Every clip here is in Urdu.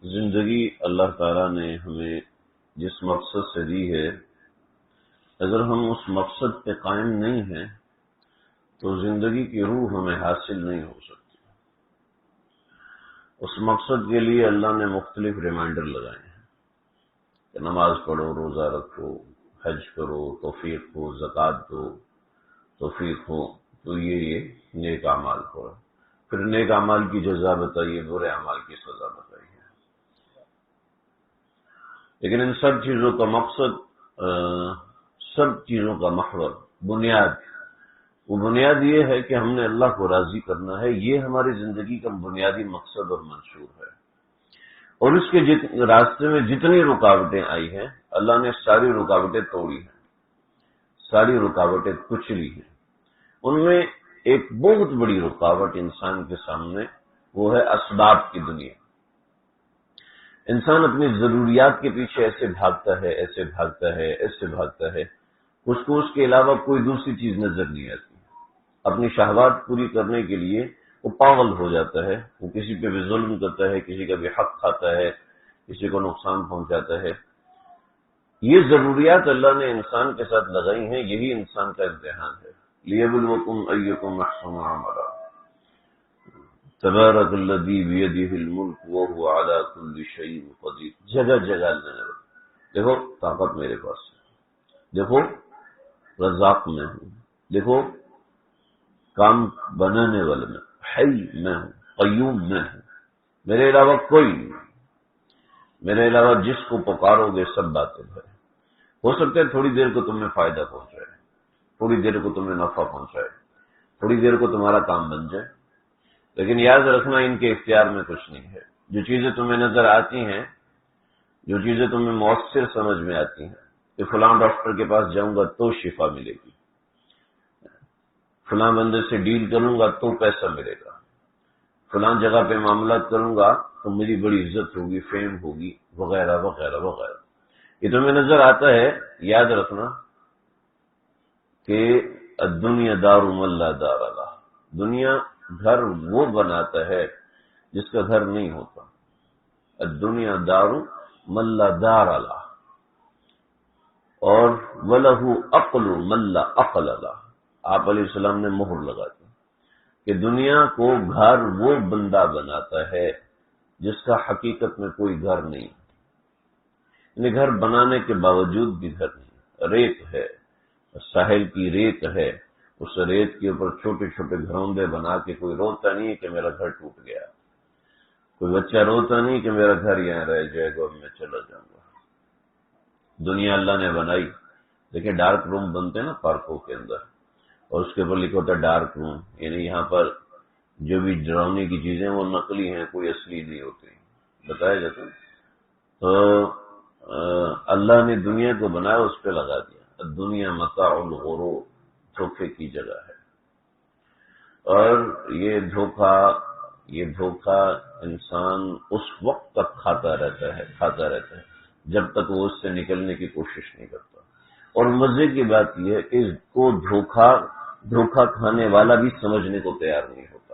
زندگی اللہ تعالیٰ نے ہمیں جس مقصد سے دی ہے، اگر ہم اس مقصد پہ قائم نہیں ہیں تو زندگی کی روح ہمیں حاصل نہیں ہو سکتی۔ اس مقصد کے لیے اللہ نے مختلف ریمائنڈر لگائے ہیں کہ نماز پڑھو، روزہ رکھو، حج کرو، توفیق ہو، زکوٰۃ دو، توفیق ہو تو یہ نیک اعمال کرو، پھر نیک اعمال کی جزا بتائیے، برے اعمال کی سزا بتائیے۔ لیکن ان سب چیزوں کا مقصد، سب چیزوں کا محور، بنیاد، وہ بنیاد یہ ہے کہ ہم نے اللہ کو راضی کرنا ہے۔ یہ ہماری زندگی کا بنیادی مقصد اور منشور ہے، اور اس کے راستے میں جتنی رکاوٹیں آئی ہیں اللہ نے ساری رکاوٹیں توڑی ہیں، ساری رکاوٹیں کچلی ہیں۔ ان میں ایک بہت بڑی رکاوٹ انسان کے سامنے وہ ہے اسباب کی دنیا۔ انسان اپنی ضروریات کے پیچھے ایسے بھاگتا ہے، ایسے بھاگتا ہے، ایسے بھاگتا ہے، اس کو اس کے علاوہ کوئی دوسری چیز نظر نہیں آتی۔ اپنی شہوات پوری کرنے کے لیے وہ پاگل ہو جاتا ہے، وہ کسی پہ بھی ظلم کرتا ہے، کسی کا بھی حق کھاتا ہے، کسی کو نقصان پہنچاتا ہے۔ یہ ضروریات اللہ نے انسان کے ساتھ لگائی ہیں، یہی انسان کا امتحان ہے۔ لِيَبْلُوَكُمْ أَيُّكُمْ أَحْسَنُ عَمَلًا تبارک الذی بیدہ الملک وہو علی کل شیء قدیر۔ جگہ جگہ اللہ نے دیکھو طاقت میرے پاس ہے، دیکھو رزاق میں ہوں، دیکھو کام بنانے والا میں، حی میں ہوں، قیوم میں ہوں، میرے علاوہ کوئی نہیں، میرے علاوہ جس کو پکارو گے سب باطل ہے۔ ہو سکتا ہے تھوڑی دیر کو تمہیں فائدہ پہنچائے، تھوڑی دیر کو تمہیں نفع پہنچائے، تھوڑی دیر کو تمہارا کام بن جائے، لیکن یاد رکھنا ان کے اختیار میں کچھ نہیں ہے۔ جو چیزیں تمہیں نظر آتی ہیں، جو چیزیں تمہیں مؤثر سمجھ میں آتی ہیں کہ فلاں ڈاکٹر کے پاس جاؤں گا تو شفا ملے گی، فلاں بندے سے ڈیل کروں گا تو پیسہ ملے گا، فلاں جگہ پہ معاملات کروں گا تو میری بڑی عزت ہوگی، فیم ہوگی، وغیرہ وغیرہ وغیرہ، یہ تمہیں نظر آتا ہے۔ یاد رکھنا کہ الدنیا دار من لا دار لہ، دنیا گھر وہ بناتا ہے جس کا گھر نہیں ہوتا۔ الدنیا دار من لا دار لہ، اور وَلَهُ عقل من لا عقل لہ۔ آپ علیہ السلام نے مہر لگا دی کہ دنیا کو گھر وہ بندہ بناتا ہے جس کا حقیقت میں کوئی گھر نہیں، یعنی گھر بنانے کے باوجود بھی گھر نہیں۔ ریت ہے، ساحل کی ریت ہے، اس ریت کے اوپر چھوٹے چھوٹے گھروندے بنا کے کوئی روتا نہیں کہ میرا گھر ٹوٹ گیا، کوئی بچہ روتا نہیں کہ میرا گھر یہاں رہ جائے گا اور میں چلا جاؤں گا۔ دنیا اللہ نے بنائی، دیکھیں ڈارک روم بنتے ہیں نا پارکوں کے اندر، اور اس کے اوپر لکھا ہوتا ہے ڈارک روم، یعنی یہاں پر جو بھی ڈراؤنے کی چیزیں وہ نقلی ہیں، کوئی اصلی نہیں ہوتی، بتایا جاتا ہے۔ تو اللہ نے دنیا کو بنایا، اس پہ لگا دیا دنیا متاع الغرور، دھوکے کی جگہ ہے۔ اور یہ دھوکہ انسان اس وقت تک کھاتا رہتا ہے جب تک وہ اس سے نکلنے کی کوشش نہیں کرتا۔ اور مزے کی بات یہ ہے کہ اس کو دھوکہ کھانے والا بھی سمجھنے کو تیار نہیں ہوتا۔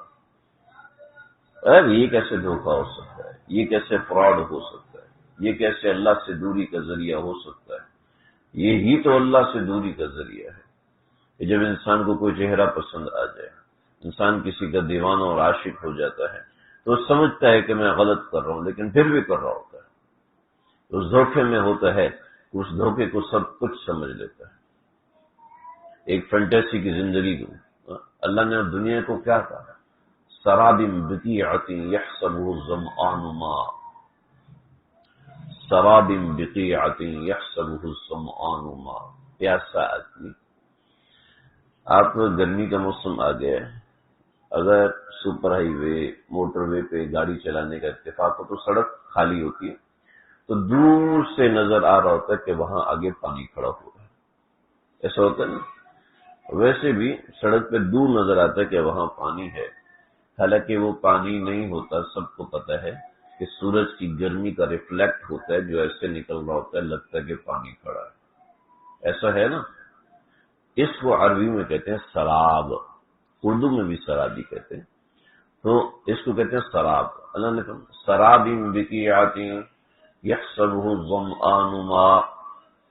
یہ کیسے دھوکہ ہو سکتا ہے، یہ کیسے فراڈ ہو سکتا ہے، یہ کیسے اللہ سے دوری کا ذریعہ ہو سکتا ہے۔ یہی تو اللہ سے دوری کا ذریعہ ہے کہ جب انسان کو کوئی چہرہ پسند آ جائے، انسان کسی کا دیوانہ اور عاشق ہو جاتا ہے تو سمجھتا ہے کہ میں غلط کر رہا ہوں، لیکن پھر بھی کر رہا ہوتا ہے۔ اس دھوکے میں ہوتا ہے، اس دھوکے کو سب کچھ سمجھ لیتا ہے۔ ایک فینٹیسی کی زندگی کو اللہ نے دنیا کو کیا کہا؟ سراب بقیعۃ یحسبہ الظمآن ماء، سراب بقیعۃ یحسبہ الظمآن ماء، پیاسا آدمی۔ آپ گرمی کا موسم آ گیا ہے، اگر سپر ہائی وے، موٹر وے پہ گاڑی چلانے کا اتفاق ہو تو سڑک خالی ہوتی ہے، تو دور سے نظر آ رہا ہوتا ہے کہ وہاں آگے پانی کھڑا ہو رہا ہے، ایسا ہوتا ہے نا۔ ویسے بھی سڑک پہ دور نظر آتا ہے کہ وہاں پانی ہے، حالانکہ وہ پانی نہیں ہوتا۔ سب کو پتا ہے کہ سورج کی گرمی کا ریفلیکٹ ہوتا ہے، جو ایسے نکل رہا ہوتا ہے، لگتا ہے کہ پانی کھڑا ہے، ایسا ہے نا۔ اس کو عربی میں کہتے ہیں سراب، اردو میں بھی سرابی کہتے ہیں، تو اس کو کہتے ہیں سراب۔ اللہ نے کہا سراب بقیعۃ یحسبہ الظمآن ماء،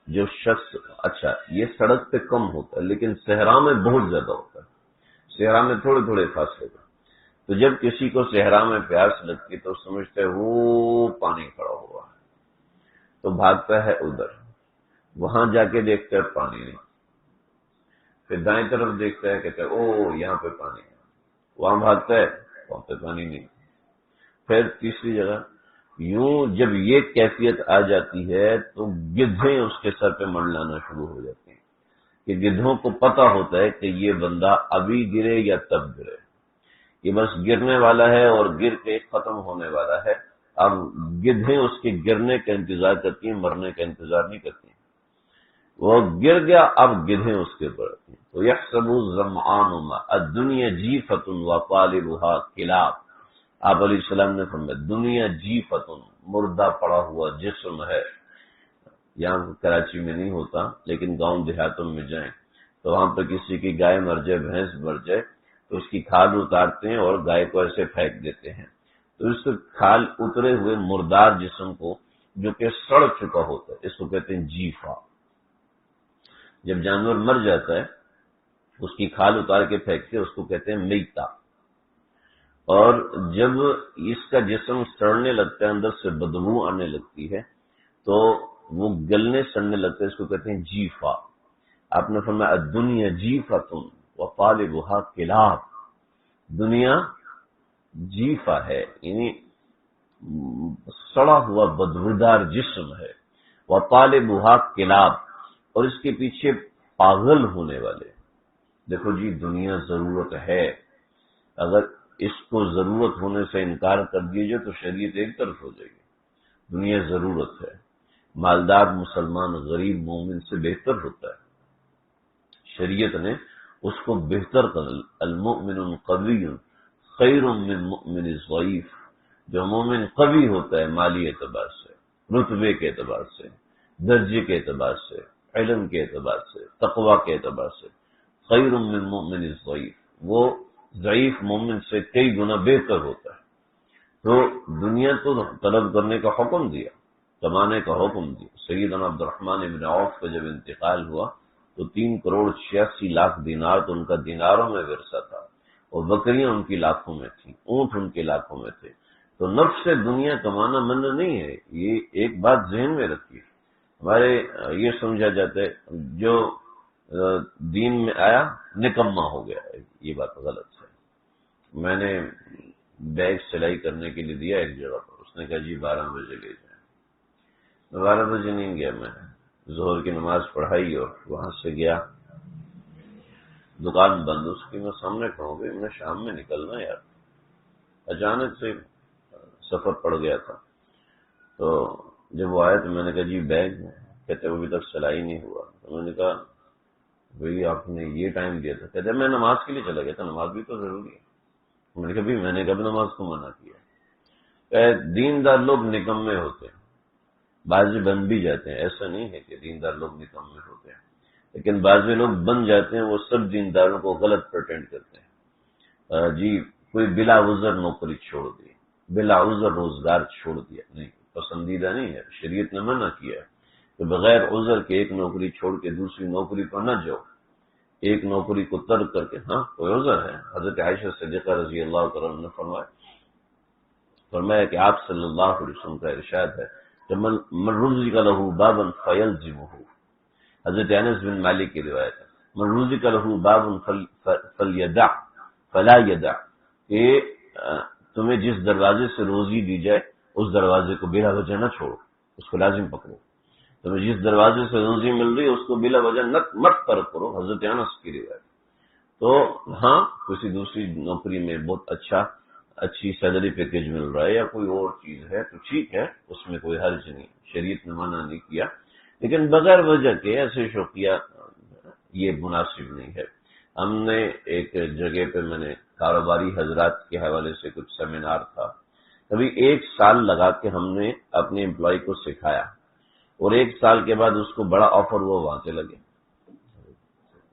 جو شخص، اچھا یہ سڑک پہ کم ہوتا ہے لیکن صحرا میں بہت زیادہ ہوتا ہے، صحرا میں تھوڑے تھوڑے فاصلے پر. تو جب کسی کو صحرا میں پیاس لگتی تو سمجھتا ہے وہ پانی کھڑا ہوا ہے، تو بھاگتا ہے ادھر، وہاں جا کے دیکھتا ہے پانی نہیں، پھر دائیں طرف دیکھتا ہے، کہتا ہے او یہاں پہ پانی ہے، وہاں بھاگتا ہے، وہاں پہ پانی نہیں. پھر تیسری جگہ. یوں جب یہ کیفیت آ جاتی ہے تو گدھیں اس کے سر پہ منڈلانا شروع ہو جاتی ہیں، کہ گدھوں کو پتہ ہوتا ہے کہ یہ بندہ ابھی گرے یا تب گرے، یہ بس گرنے والا ہے اور گر کے ختم ہونے والا ہے. اب گدھیں اس کے گرنے کا انتظار کرتی ہیں، مرنے کا انتظار نہیں کرتی ہیں. وہ گر گیا، اب گدھیں اس کے اوپر آتی ہیں. تو یحسب الظمآن ماء الدنیا جیفۃ وطالبها کلاب. آپ علیہ السلام نے فرمایا دنیا جیفۃ، مردہ پڑا ہوا جسم ہے. یہاں کراچی میں نہیں ہوتا لیکن گاؤں دیہاتوں میں جائیں تو وہاں پہ کسی کی گائے مر جائے، بھینس مر جائے تو اس کی کھال اتارتے ہیں اور گائے کو ایسے پھینک دیتے ہیں. تو اس کھال اترے ہوئے مردار جسم کو، جو کہ سڑ چکا ہوتا ہے، اس کو کہتے ہیں جیفا. جب جانور مر جاتا ہے اس کی کھال اتار کے پھینکتے، اس کو کہتے ہیں میتا. اور جب اس کا جسم سڑنے لگتا ہے، اندر سے بدبو آنے لگتی ہے تو وہ گلنے سڑنے لگتا ہے، اس کو کہتے ہیں جیفا. آپ نے فرمایا الدنیا جیفۃ وطالبها کلاب. دنیا جیفا ہے، یعنی سڑا ہوا بدبودار جسم ہے. وطالبها کلاب، اور اس کے پیچھے پاگل ہونے والے. دیکھو جی دنیا ضرورت ہے، اگر اس کو ضرورت ہونے سے انکار کر دیجیے تو شریعت ایک طرف ہو جائے گی. دنیا ضرورت ہے، مالدار مسلمان غریب مومن سے بہتر ہوتا ہے. شریعت نے اس کو بہتر کر، المؤمن القوی خیر من مؤمن ضعیف. جو مومن قوی ہوتا ہے مالی اعتبار سے، رتبے کے اعتبار سے، درجے کے اعتبار سے، علم کے اعتبار سے، تقوی کے اعتبار سے، خیر من مؤمن ضعیف، وہ ضعیف مومن سے کئی گنا بہتر ہوتا ہے. تو دنیا تو طلب کرنے کا حکم دیا، کمانے کا حکم دیا. سیدنا عبد الرحمن بن عوف کا جب انتقال ہوا تو 3,86,00,000 دینار تو ان کا دیناروں میں ورثہ تھا، اور بکریاں ان کی لاکھوں میں تھیں، اونٹ ان کے لاکھوں میں تھے. تو نفس سے دنیا کمانا منع نہیں ہے. یہ ایک بات ذہن میں رکھیے، ہمارے یہ سمجھا جاتا ہے جو دین میں آیا نکما ہو گیا. یہ بات غلط ہے. میں نے بیگ سلائی کرنے کے لیے دیا ایک جگہ پر، اس نے کہا جی 12 بجے لے جائیں. 12 بجے نہیں گیا، میں ظہر کی نماز پڑھائی اور وہاں سے گیا، دکان بند اس کی. میں سامنے کھڑا ہو گئی، میں شام میں نکلنا یار. اچانک سے سفر پڑ گیا تھا، تو جب وہ آیا تو میں نے کہا جی بیگ، کہتے ابھی تک سلائی نہیں ہوا. تو میں نے کہا بھئی آپ نے یہ ٹائم دیا تھا. کہتے میں نماز کے لیے چلا گیا تھا، نماز بھی تو ضروری ہے. میں نے کہا بھئی میں نے کب نماز کو منع کیا. دیندار لوگ نکمے ہوتے ہیں، بعض بن بھی جاتے ہیں. ایسا نہیں ہے کہ دیندار لوگ نکمے ہوتے ہیں، لیکن بعض لوگ بن جاتے ہیں، وہ سب دینداروں کو غلط پریٹینڈ کرتے ہیں. جی کوئی بلا عذر نوکری چھوڑ دی، بلا عذر روزگار چھوڑ دیا، نہیں، پسندیدہ نہیں ہے. شریعت نے منع کیا ہے کہ بغیر عذر کے ایک نوکری چھوڑ کے دوسری نوکری پر نہ جاؤ. ایک نوکری کو ترک کر کے، ہاں کوئی عذر ہے. حضرت عائشہ صدیقہ رضی اللہ تعالیٰ عنہ نے فرمایا کہ آپ صلی اللہ علیہ وسلم کا ارشاد ہے کہ من رزق لہ بابا فیلزمہ. حضرت انس بن مالک کی روایت ہے، من رزق لہ بابا فلیدع فلا یدع، کہ تمہیں جس دروازے سے روزی دی جائے اس دروازے کو بلا وجہ نہ چھوڑو، اس کو لازم پکڑو. تمہیں جس دروازے سے روزی مل رہی ہے اس کو بلا وجہ مت ترک کرو. حضرت انس کی روایت. تو ہاں کسی دوسری نوکری میں بہت اچھی سیلری پیکیج مل رہا ہے یا کوئی اور چیز ہے تو ٹھیک ہے، اس میں کوئی حرج نہیں، شریعت نے منع نہیں کیا. لیکن بغیر وجہ کے ایسے شوقیہ یہ مناسب نہیں ہے. ہم نے ایک جگہ پہ، میں نے کاروباری حضرات کے حوالے سے کچھ سیمینار تھا، کبھی 1 سال لگا کے ہم نے اپنے امپلائی کو سکھایا، اور 1 سال کے بعد اس کو بڑا آفر ہوا، وہاں سے لگے.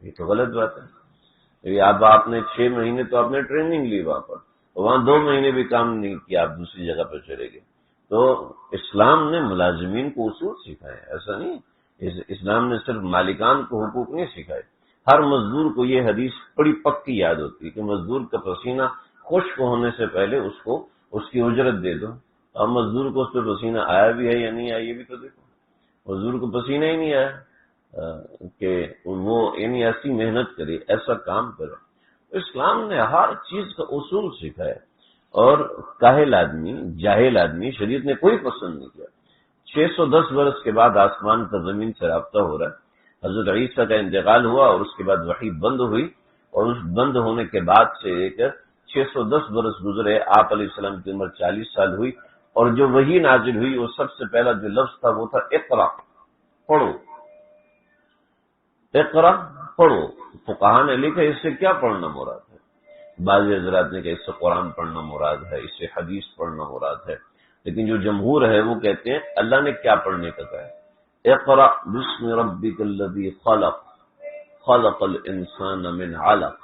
یہ تو غلط بات ہے. اب آپ نے 6 مہینے تو آپ نے ٹریننگ لی وہاں پر، وہاں 2 مہینے بھی کام نہیں کیا آپ دوسری جگہ پہ چلے گئے. تو اسلام نے ملازمین کو اصول سکھائے، ایسا نہیں. اسلام نے صرف مالکان کو حقوق نہیں سکھائے. ہر مزدور کو یہ حدیث بڑی پکی یاد ہوتی ہے کہ مزدور کا پسینہ خشک ہونے سے پہلے اس کو اس کی اجرت دے دو. اب مزدور کو اس پہ پسینہ آیا بھی ہے یا نہیں آیا یہ بھی تو دیکھو. مزدور کو پسینہ ہی نہیں آیا کہ وہ یعنی ایسی محنت کرے، ایسا کام کرے. اسلام نے ہر چیز کا اصول سکھایا، اور کاہل آدمی، جاہل آدمی شریعت نے کوئی پسند نہیں کیا. 610 برس کے بعد آسمان کا زمین سے رابطہ ہو رہا ہے. حضرت عیسیٰ کا انتقال ہوا اور اس کے بعد وحی بند ہوئی، اور اس بند ہونے کے بعد سے لے کر 610 برس گزرے. آپ علیہ السلام کی عمر 40 سال ہوئی، اور جو وحی نازل ہوئی وہ سب سے پہلا جو لفظ تھا وہ تھا اقرا، پڑھو. اقرا پڑھو. فقہاء نے لکھا اس سے کیا پڑھنا مراد ہے. بعض حضرات نے کہا اس سے قرآن پڑھنا مراد ہے، اس سے حدیث پڑھنا مراد ہے، لیکن جو جمہور ہے وہ کہتے ہیں اللہ نے کیا پڑھنے کا کہا ہے. اقرا بسم ربک الذی خلق خلق الانسان من علق.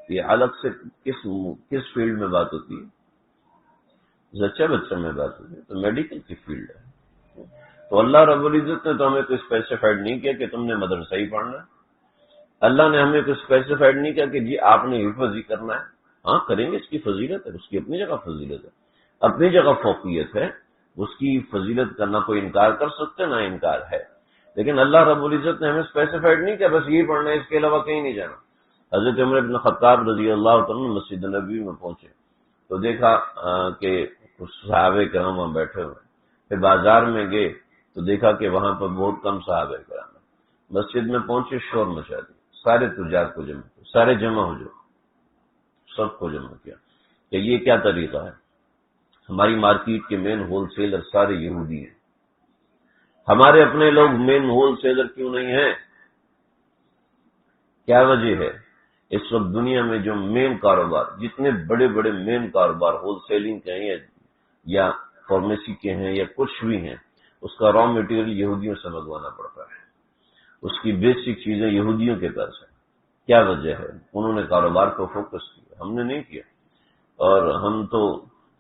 یہ علق سے کس فیلڈ میں بات ہوتی ہے؟ زچہ بچہ میں بات ہوتی ہے، تو میڈیکل کی فیلڈ ہے. تو اللہ رب العزت نے تو ہمیں کوئی اسپیسیفائڈ نہیں کیا کہ تم نے مدرسہ ہی پڑھنا ہے. اللہ نے ہمیں کوئی اسپیسیفائڈ نہیں کیا کہ جی آپ نے حفظ ہی کرنا ہے. ہاں کریں گے، اس کی فضیلت ہے، اس کی اپنی جگہ فضیلت ہے، اپنی جگہ فوقیت ہے. اس کی فضیلت کرنا کوئی انکار کر سکتے نہ انکار ہے، لیکن اللہ رب العزت نے ہمیں اسپیسیفائڈ نہیں کیا بس یہی پڑھنا ہے، اس کے علاوہ کہیں نہیں جانا. حضرت عمر بن خطاب رضی اللہ تعالیٰ مسجد نبوی میں پہنچے تو دیکھا کہ کچھ صحابہ کرام وہاں بیٹھے ہوئے. پھر بازار میں گئے تو دیکھا کہ وہاں پر بہت کم صحابہ کرام. مسجد میں پہنچے، شور مچا دی، سارے تجار کو جمع کیا، سارے جمع ہو جاؤ، سب کو جمع کیا کہ یہ کیا طریقہ ہے. ہماری مارکیٹ کے مین ہول سیلر سارے یہودی ہیں، ہمارے اپنے لوگ مین ہول سیلر کیوں نہیں ہیں؟ کیا وجہ ہے؟ اس وقت دنیا میں جو مین کاروبار، جتنے بڑے بڑے مین کاروبار ہول سیلنگ کے ہیں یا فارمیسی کے ہیں یا کچھ بھی ہیں، اس کا را مٹیریل یہودیوں سے منگوانا پڑتا ہے. اس کی بیسک چیزیں یہودیوں کے پاس ہیں. کیا وجہ ہے؟ انہوں نے کاروبار کو فوکس کیا، ہم نے نہیں کیا. اور ہم تو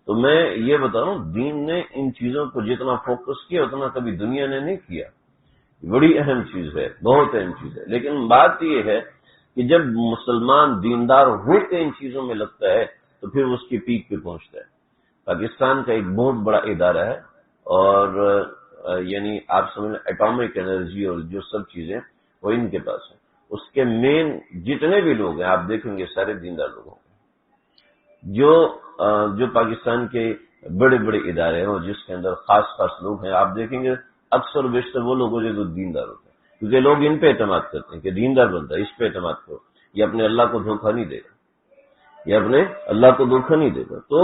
میں یہ بتا رہا ہوں دین نے ان چیزوں کو جتنا فوکس کیا اتنا کبھی دنیا نے نہیں کیا. بڑی اہم چیز ہے، بہت اہم چیز ہے. لیکن بات یہ ہے کہ جب مسلمان دیندار ہو کے ان چیزوں میں لگتا ہے تو پھر اس کی پیک پہ پہنچتا ہے. پاکستان کا ایک بہت بڑا ادارہ ہے، اور یعنی آپ سمجھیں ایٹامک انرجی اور جو سب چیزیں وہ ان کے پاس ہیں. اس کے مین جتنے بھی لوگ ہیں آپ دیکھیں گے سارے دیندار لوگ ہوں گے. جو پاکستان کے بڑے بڑے ادارے ہیں اور جس کے اندر خاص خاص لوگ ہیں آپ دیکھیں گے اکثر و بیشتر وہ لوگ جو دیندار ہوتے ہیں، کیونکہ لوگ ان پہ اعتماد کرتے ہیں کہ دیندار بنتا ہے، اس پہ اعتماد کرو، یہ اپنے اللہ کو دھوکہ نہیں دے گا، یہ اپنے اللہ کو دھوکہ نہیں دے گا. تو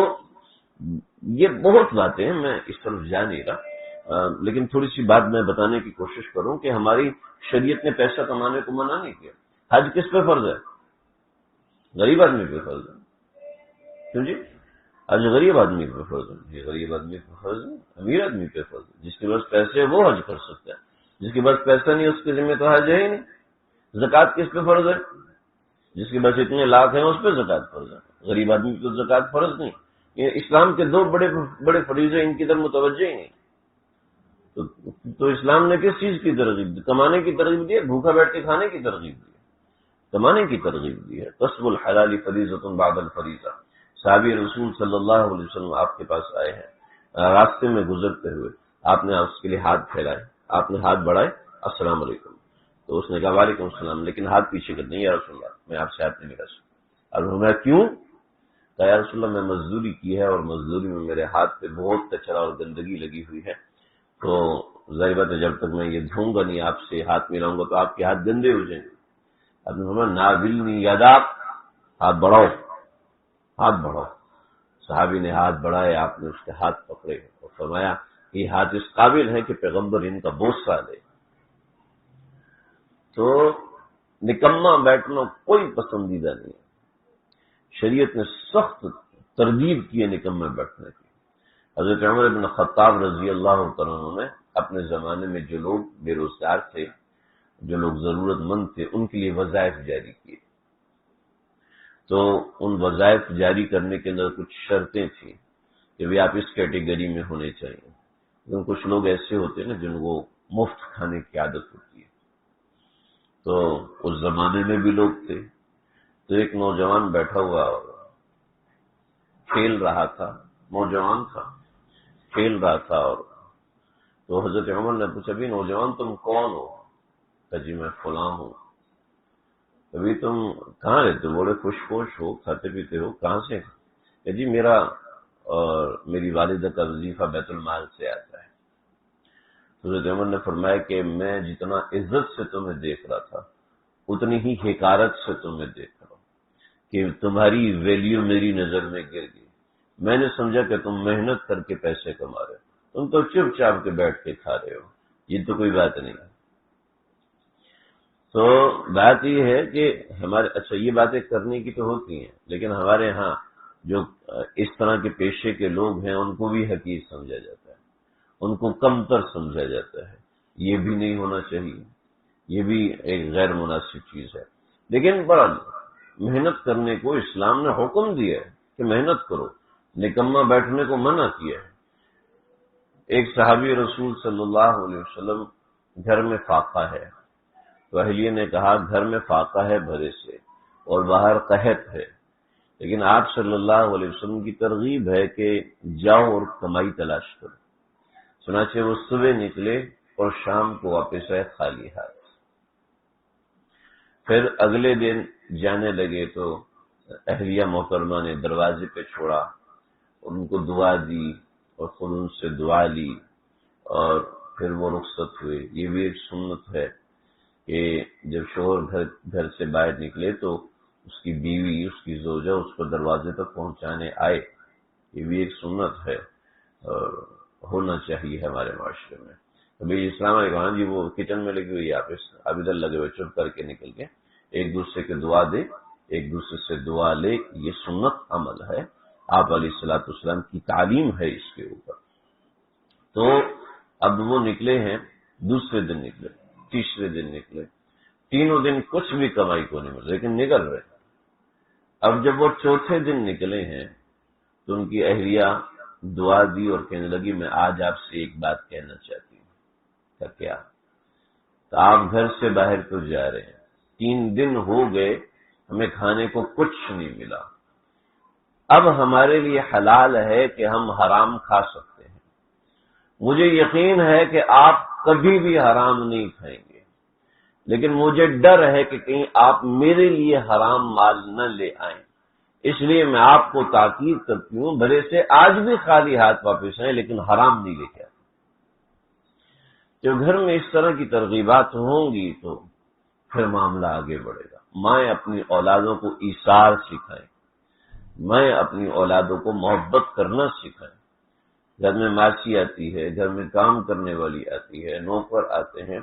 یہ بہت باتیں ہیں، میں اس طرف جا نہیں رہا، لیکن تھوڑی سی بات میں بتانے کی کوشش کروں کہ ہماری شریعت نے پیسہ کمانے کو منع نہیں کیا. حج کس پہ فرض ہے؟ غریب آدمی پہ فرض ہے. کیوں جی؟ حج غریب آدمی پہ فرض ہے. یہ غریب آدمی پہ فرض ہے، امیر آدمی پہ فرض ہے. جس کے پاس پیسے ہے وہ حج کر سکتا ہے، جس کے پاس پیسہ نہیں اس کے ذمہ تو حج ہے ہی نہیں. زکوٰۃ کس پہ فرض ہے؟ جس کے پاس اتنے لاکھ ہیں اس پہ زکوٰۃ فرض ہے، غریب آدمی پہ زکوٰۃ فرض نہیں. یہ اسلام کے 2 بڑے بڑے فریضے ان کی طرف متوجہ ہی نہیں. تو اسلام نے کس چیز کی ترغیب دی؟ کمانے کی ترغیب دی ہے، بھوکا بیٹھ کے کھانے کی ترغیب دی ہے، کمانے کی ترغیب دی ہے. کسب الحلال فریضۃ بعد الفریضہ. صحابی رسول صلی اللہ علیہ وسلم آپ کے پاس آئے ہیں، راستے میں گزرتے ہوئے آپ نے اس کے لیے ہاتھ پھیلائے، آپ نے ہاتھ بڑھائے، السلام علیکم. تو اس نے کہا وعلیکم السلام، لیکن ہاتھ پیچھے کر دیں یا رسول اللہ میں آپ سے ہاتھ نہیں ملا سکتا. اور میں کیوں؟ کہا یا رسول اللہ میں مزدوری کی ہے اور مزدوری میں میرے ہاتھ پہ بہت کچرا اور گندگی لگی ہوئی ہے، تو ظاہر بات ہے جب تک میں یہ دھوں گا نہیں آپ سے ہاتھ ملاؤں گا تو آپ کے ہاتھ گندے ہو جائیں گے. اب ناولنی یداک، ہاتھ بڑھاؤ، ہاتھ بڑھاؤ. صحابی نے ہاتھ بڑھائے، آپ نے اس کے ہاتھ پکڑے اور فرمایا یہ ہاتھ اس قابل ہے کہ پیغمبر ان کا بوسہ لے. تو نکما بیٹھنا کوئی پسندیدہ نہیں ہے. شریعت نے سخت ترغیب کی ہے نکمے بیٹھنے کی. حضرت عمر بن خطاب رضی اللہ عنہ نے اپنے زمانے میں جو لوگ بے روزگار تھے، جو لوگ ضرورت مند تھے، ان کے لیے وظائف جاری کیے. تو ان وظائف جاری کرنے کے اندر کچھ شرطیں تھیں کہ بھی آپ اس کیٹیگری میں ہونے چاہیے. لیکن کچھ لوگ ایسے ہوتے ہیں نا جن کو مفت کھانے کی عادت ہوتی ہے. تو اس زمانے میں بھی لوگ تھے. تو ایک نوجوان بیٹھا ہوا کھیل رہا تھا، نوجوان تھا، کھیل رہا تھا. اور تو حضرت عمر نے پوچھا بھی نوجوان تم کون ہو؟ کہ جی میں فلاں ہوں. ابھی تم کہاں رہتے ہو؟ بولے خوش پوش ہو، کھاتے پیتے ہو، کہاں سے؟ کہ جی میرا اور میری والدہ کا وظیفہ بیت المال سے آتا ہے. حضرت عمر نے فرمایا کہ میں جتنا عزت سے تمہیں دیکھ رہا تھا اتنی ہی حقارت سے تمہیں دیکھ رہا ہوں کہ تمہاری ویلیو میری نظر میں گر گئی. میں نے سمجھا کہ تم محنت کر کے پیسے کما رہے ہو، تم تو چپ چاپ کے بیٹھ کے کھا رہے ہو، یہ تو کوئی بات نہیں. تو بات یہ ہے کہ ہمارے اچھا یہ باتیں کرنے کی تو ہوتی ہیں، لیکن ہمارے ہاں جو اس طرح کے پیشے کے لوگ ہیں ان کو بھی حقیر سمجھا جاتا ہے، ان کو کمتر سمجھا جاتا ہے. یہ بھی نہیں ہونا چاہیے، یہ بھی ایک غیر مناسب چیز ہے. لیکن بہرحال محنت کرنے کو اسلام نے حکم دیا ہے کہ محنت کرو، نکما بیٹھنے کو منع کیا ہے. ایک صحابی رسول صلی اللہ علیہ وسلم گھر میں فاقہ ہے، تو اہلیہ نے کہا گھر میں فاقہ ہے بھرے سے اور باہر قحط ہے، لیکن آپ صلی اللہ علیہ وسلم کی ترغیب ہے کہ جاؤ اور کمائی تلاش کرو. چنانچہ وہ صبح نکلے اور شام کو واپس آئے خالی ہاتھ. پھر اگلے دن جانے لگے تو اہلیہ محترمہ نے دروازے پہ چھوڑا اور ان کو دعا دی اور خود ان سے دعا لی اور پھر وہ رخصت ہوئے. یہ بھی ایک سنت ہے کہ جب شوہر گھر سے باہر نکلے تو اس کی بیوی، اس کی زوجہ اس کو دروازے تک پہنچانے آئے. یہ بھی ایک سنت ہے اور ہونا چاہیے ہمارے معاشرے میں. ابھی اسلام علیہ کہا جی وہ کچن میں لگی ہوئی آپ ادھر لگے ہوئے، چپ کر کے نکل کے ایک دوسرے کے دعا دے، ایک دوسرے سے دعا لے. یہ سنت عمل ہے، آپ علیہ الصلوۃ والسلام کی تعلیم ہے اس کے اوپر. تو اب وہ نکلے ہیں، دوسرے دن نکلے، تیسرے دن نکلے، تینوں دن کچھ بھی کمائی کو نہیں مل لیکن نکل رہے. اب جب وہ چوتھے دن نکلے ہیں تو ان کی اہلیہ دعا دی اور کہنے لگی میں آج آپ سے ایک بات کہنا چاہتی ہوں. کیا؟ تو آپ گھر سے باہر تو جا رہے ہیں، 3 دن ہو گئے ہمیں کھانے کو کچھ نہیں ملا، اب ہمارے لیے حلال ہے کہ ہم حرام کھا سکتے ہیں. مجھے یقین ہے کہ آپ کبھی بھی حرام نہیں کھائیں گے، لیکن مجھے ڈر ہے کہ کہیں آپ میرے لیے حرام مال نہ لے آئیں، اس لیے میں آپ کو تاکید کرتی ہوں بھلے سے آج بھی خالی ہاتھ واپس آئیں لیکن حرام نہیں لے کے آئیں. جب گھر میں اس طرح کی ترغیبات ہوں گی تو پھر معاملہ آگے بڑھے گا. مائیں اپنی اولادوں کو ایثار سکھائیں، مائیں اپنی اولادوں کو محبت کرنا سکھائیں. گھر میں ماسی آتی ہے، گھر میں کام کرنے والی آتی ہے، نوکر آتے ہیں،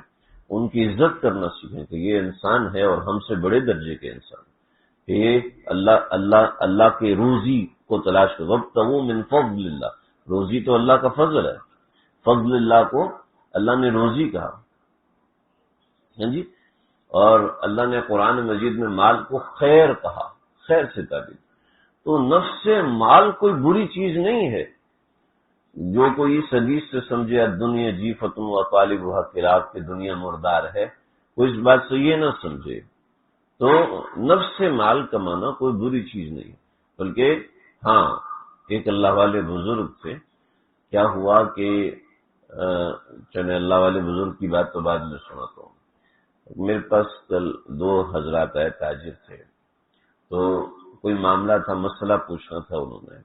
ان کی عزت کرنا سیکھیں کہ یہ انسان ہے اور ہم سے بڑے درجے کے انسان کہ یہ اللہ کے روزی کو تلاش کرو. وابتغوا من فضل اللہ، روزی تو اللہ کا فضل ہے، فضل اللہ کو اللہ نے روزی کہا. ہاں جی. اور اللہ نے قرآن مجید میں مال کو خیر کہا، خیر سے تعبیر. تو نفس سے مال کوئی بری چیز نہیں ہے. جو کوئی اس حدیث سے سمجھے دنیا جیفت و طالب و خلاف کہ دنیا مردار ہے، کوئی اس بات سے یہ نہ سمجھے. تو نفس سے مال کمانا کوئی بری چیز نہیں، بلکہ ہاں ایک اللہ والے بزرگ تھے. کیا ہوا کہ چلے اللہ والے بزرگ کی بات تو بعد میں سناتا ہوں. میرے پاس کل 2 حضرات آئے، تاجر تھے. تو کوئی معاملہ تھا، مسئلہ پوچھنا تھا. انہوں نے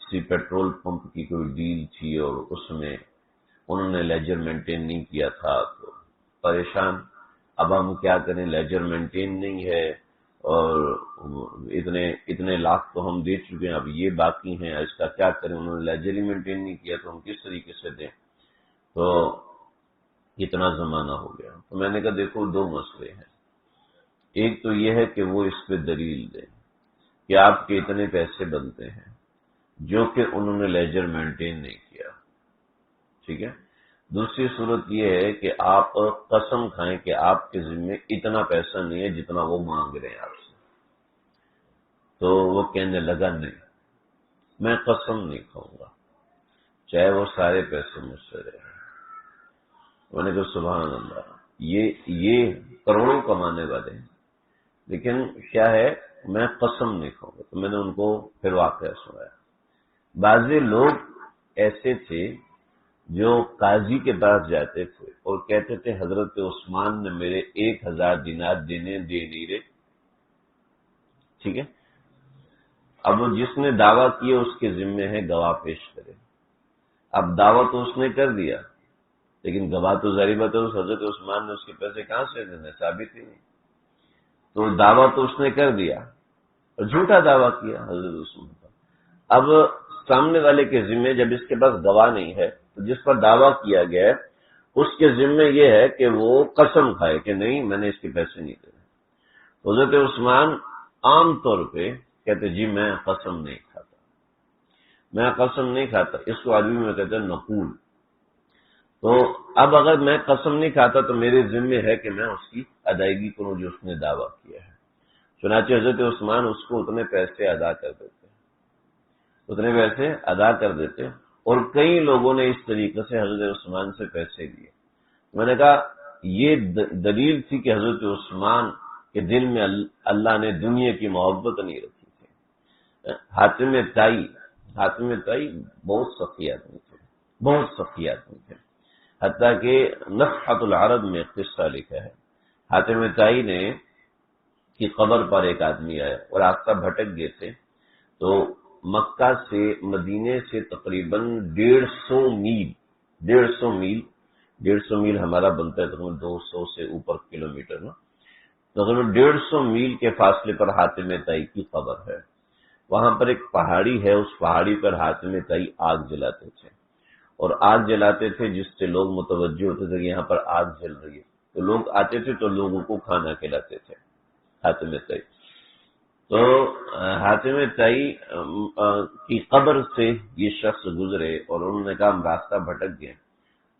کسی پیٹرول پمپ کی کوئی ڈیل تھی اور اس میں انہوں نے لیجر مینٹین نہیں کیا تھا، تو پریشان. اب ہم کیا کریں، لیجر مینٹین نہیں ہے اور اتنے لاکھ تو ہم دے چکے ہیں، اب یہ باقی ہیں، اس کا کیا کریں. انہوں نے لیجر ہی مینٹین نہیں کیا تو ہم کس طریقے سے دیں. تو اتنا زمانہ ہو گیا. تو میں نے کہا دیکھو 2 مسئلے ہیں. ایک تو یہ ہے کہ وہ اس پہ دلیل دیں کہ آپ کے اتنے پیسے بنتے ہیں جو کہ انہوں نے لیجر مینٹین نہیں کیا. ٹھیک ہے. دوسری صورت یہ ہے کہ آپ قسم کھائیں کہ آپ کے ذمے اتنا پیسہ نہیں ہے جتنا وہ مانگ رہے ہیں آپ سے. تو وہ کہنے لگا نہیں، میں قسم نہیں کھاؤں گا چاہے وہ سارے پیسے مجھ سے رہے۔ میں نے کہا سبحان اللہ، یہ کروڑوں کمانے والے ہیں، لیکن کیا ہے میں قسم نہیں کھاؤں گا۔ تو میں نے ان کو پھر واقعہ سنایا۔ بعض لوگ ایسے تھے جو قاضی کے پاس جاتے تھے اور کہتے تھے حضرت عثمان نے میرے 1000 دینار دے نہیں رہے، ٹھیک ہے، اب وہ جس نے دعویٰ کیا اس کے ذمے ہے گواہ پیش کرے۔ اب دعویٰ تو اس نے کر دیا، لیکن گواہ تو ظاہر بات ہے اس حضرت عثمان نے اس کے پیسے کہاں سے دینے، ثابت ہی نہیں۔ تو دعویٰ تو اس نے کر دیا اور جھوٹا دعویٰ کیا حضرت عثمان کا۔ اب سامنے والے کے ذمے جب اس کے پاس گواہ نہیں ہے تو جس پر دعویٰ کیا گیا ہے اس کے ذمے یہ ہے کہ وہ قسم کھائے کہ نہیں میں نے اس کے پیسے نہیں دیے۔ حضرت عثمان عام طور پہ کہتے جی میں قسم نہیں کھاتا، میں قسم نہیں کھاتا، اس کو عربی میں کہتے ہیں نقول۔ تو اب اگر میں قسم نہیں کھاتا تو میرے ذمے ہے کہ میں اس کی ادائیگی کروں جو اس نے دعویٰ کیا ہے۔ چنانچہ حضرت عثمان اس کو اتنے پیسے ادا کر دیتے، اور کئی لوگوں نے اس طریقے سے حضرت عثمان سے پیسے لیے۔ میں نے کہا یہ دلیل تھی کہ حضرت عثمان کے دل میں اللہ نے دنیا کی محبت نہیں رکھی تھی۔ حاتم طائی بہت سخی آدمی تھے، حتیٰ کہ نفحۃ العرب میں قصہ لکھا ہے۔ حاتم طائی نے کی قبر پر ایک آدمی آیا اور راستہ بھٹک گئے تھے، تو مکہ سے مدینے سے تقریباً 150 میل ہمارا بنتا ہے تقریباً 200 سے اوپر کلومیٹر نا، تقریباً 150 میل کے فاصلے پر حاتم طائی کی قبر ہے۔ وہاں پر ایک پہاڑی ہے، اس پہاڑی پر حاتم طائی آگ جلاتے تھے، اور آگ جلاتے تھے جس سے لوگ متوجہ ہوتے تھے کہ یہاں پر آگ جل رہی ہے، تو لوگ آتے تھے تو لوگوں کو کھانا کھلاتے تھے حاتم طائی۔ تو حاتم طائی کی قبر سے یہ شخص گزرے اور انہوں نے کہا ہم راستہ بھٹک گئے،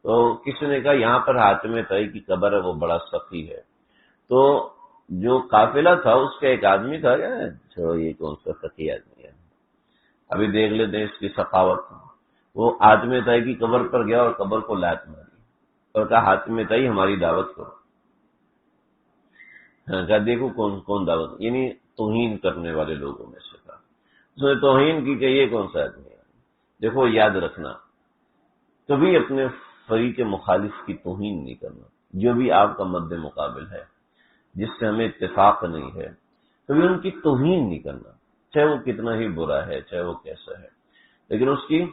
تو کسی نے کہا یہاں پر حاتم طائی کی قبر ہے، وہ بڑا سخی ہے۔ تو جو قافلہ تھا اس کا ایک آدمی تھا، چھوڑو یہ کون سا سخی آدمی ہے، ابھی دیکھ لیتے ہیں اس کی سخاوت۔ وہ حاتم طائی کی قبر پر گیا اور قبر کو لات ماری اور کہا حاتم طائی ہماری دعوت کرو۔ کہا دیکھو کون دعوت، یعنی توہین کرنے والے لوگوں میں سے تھا۔ اس نے توہین کی کہ یہ کون سا آدمی ہے۔ دیکھو یاد رکھنا، کبھی اپنے فریق مخالف کی توہین نہیں کرنا، جو بھی آپ کا مد مقابل ہے جس سے ہمیں اتفاق نہیں ہے، کبھی ان کی توہین نہیں کرنا، چاہے وہ کتنا ہی برا ہے، چاہے وہ کیسا ہے، لیکن اس کی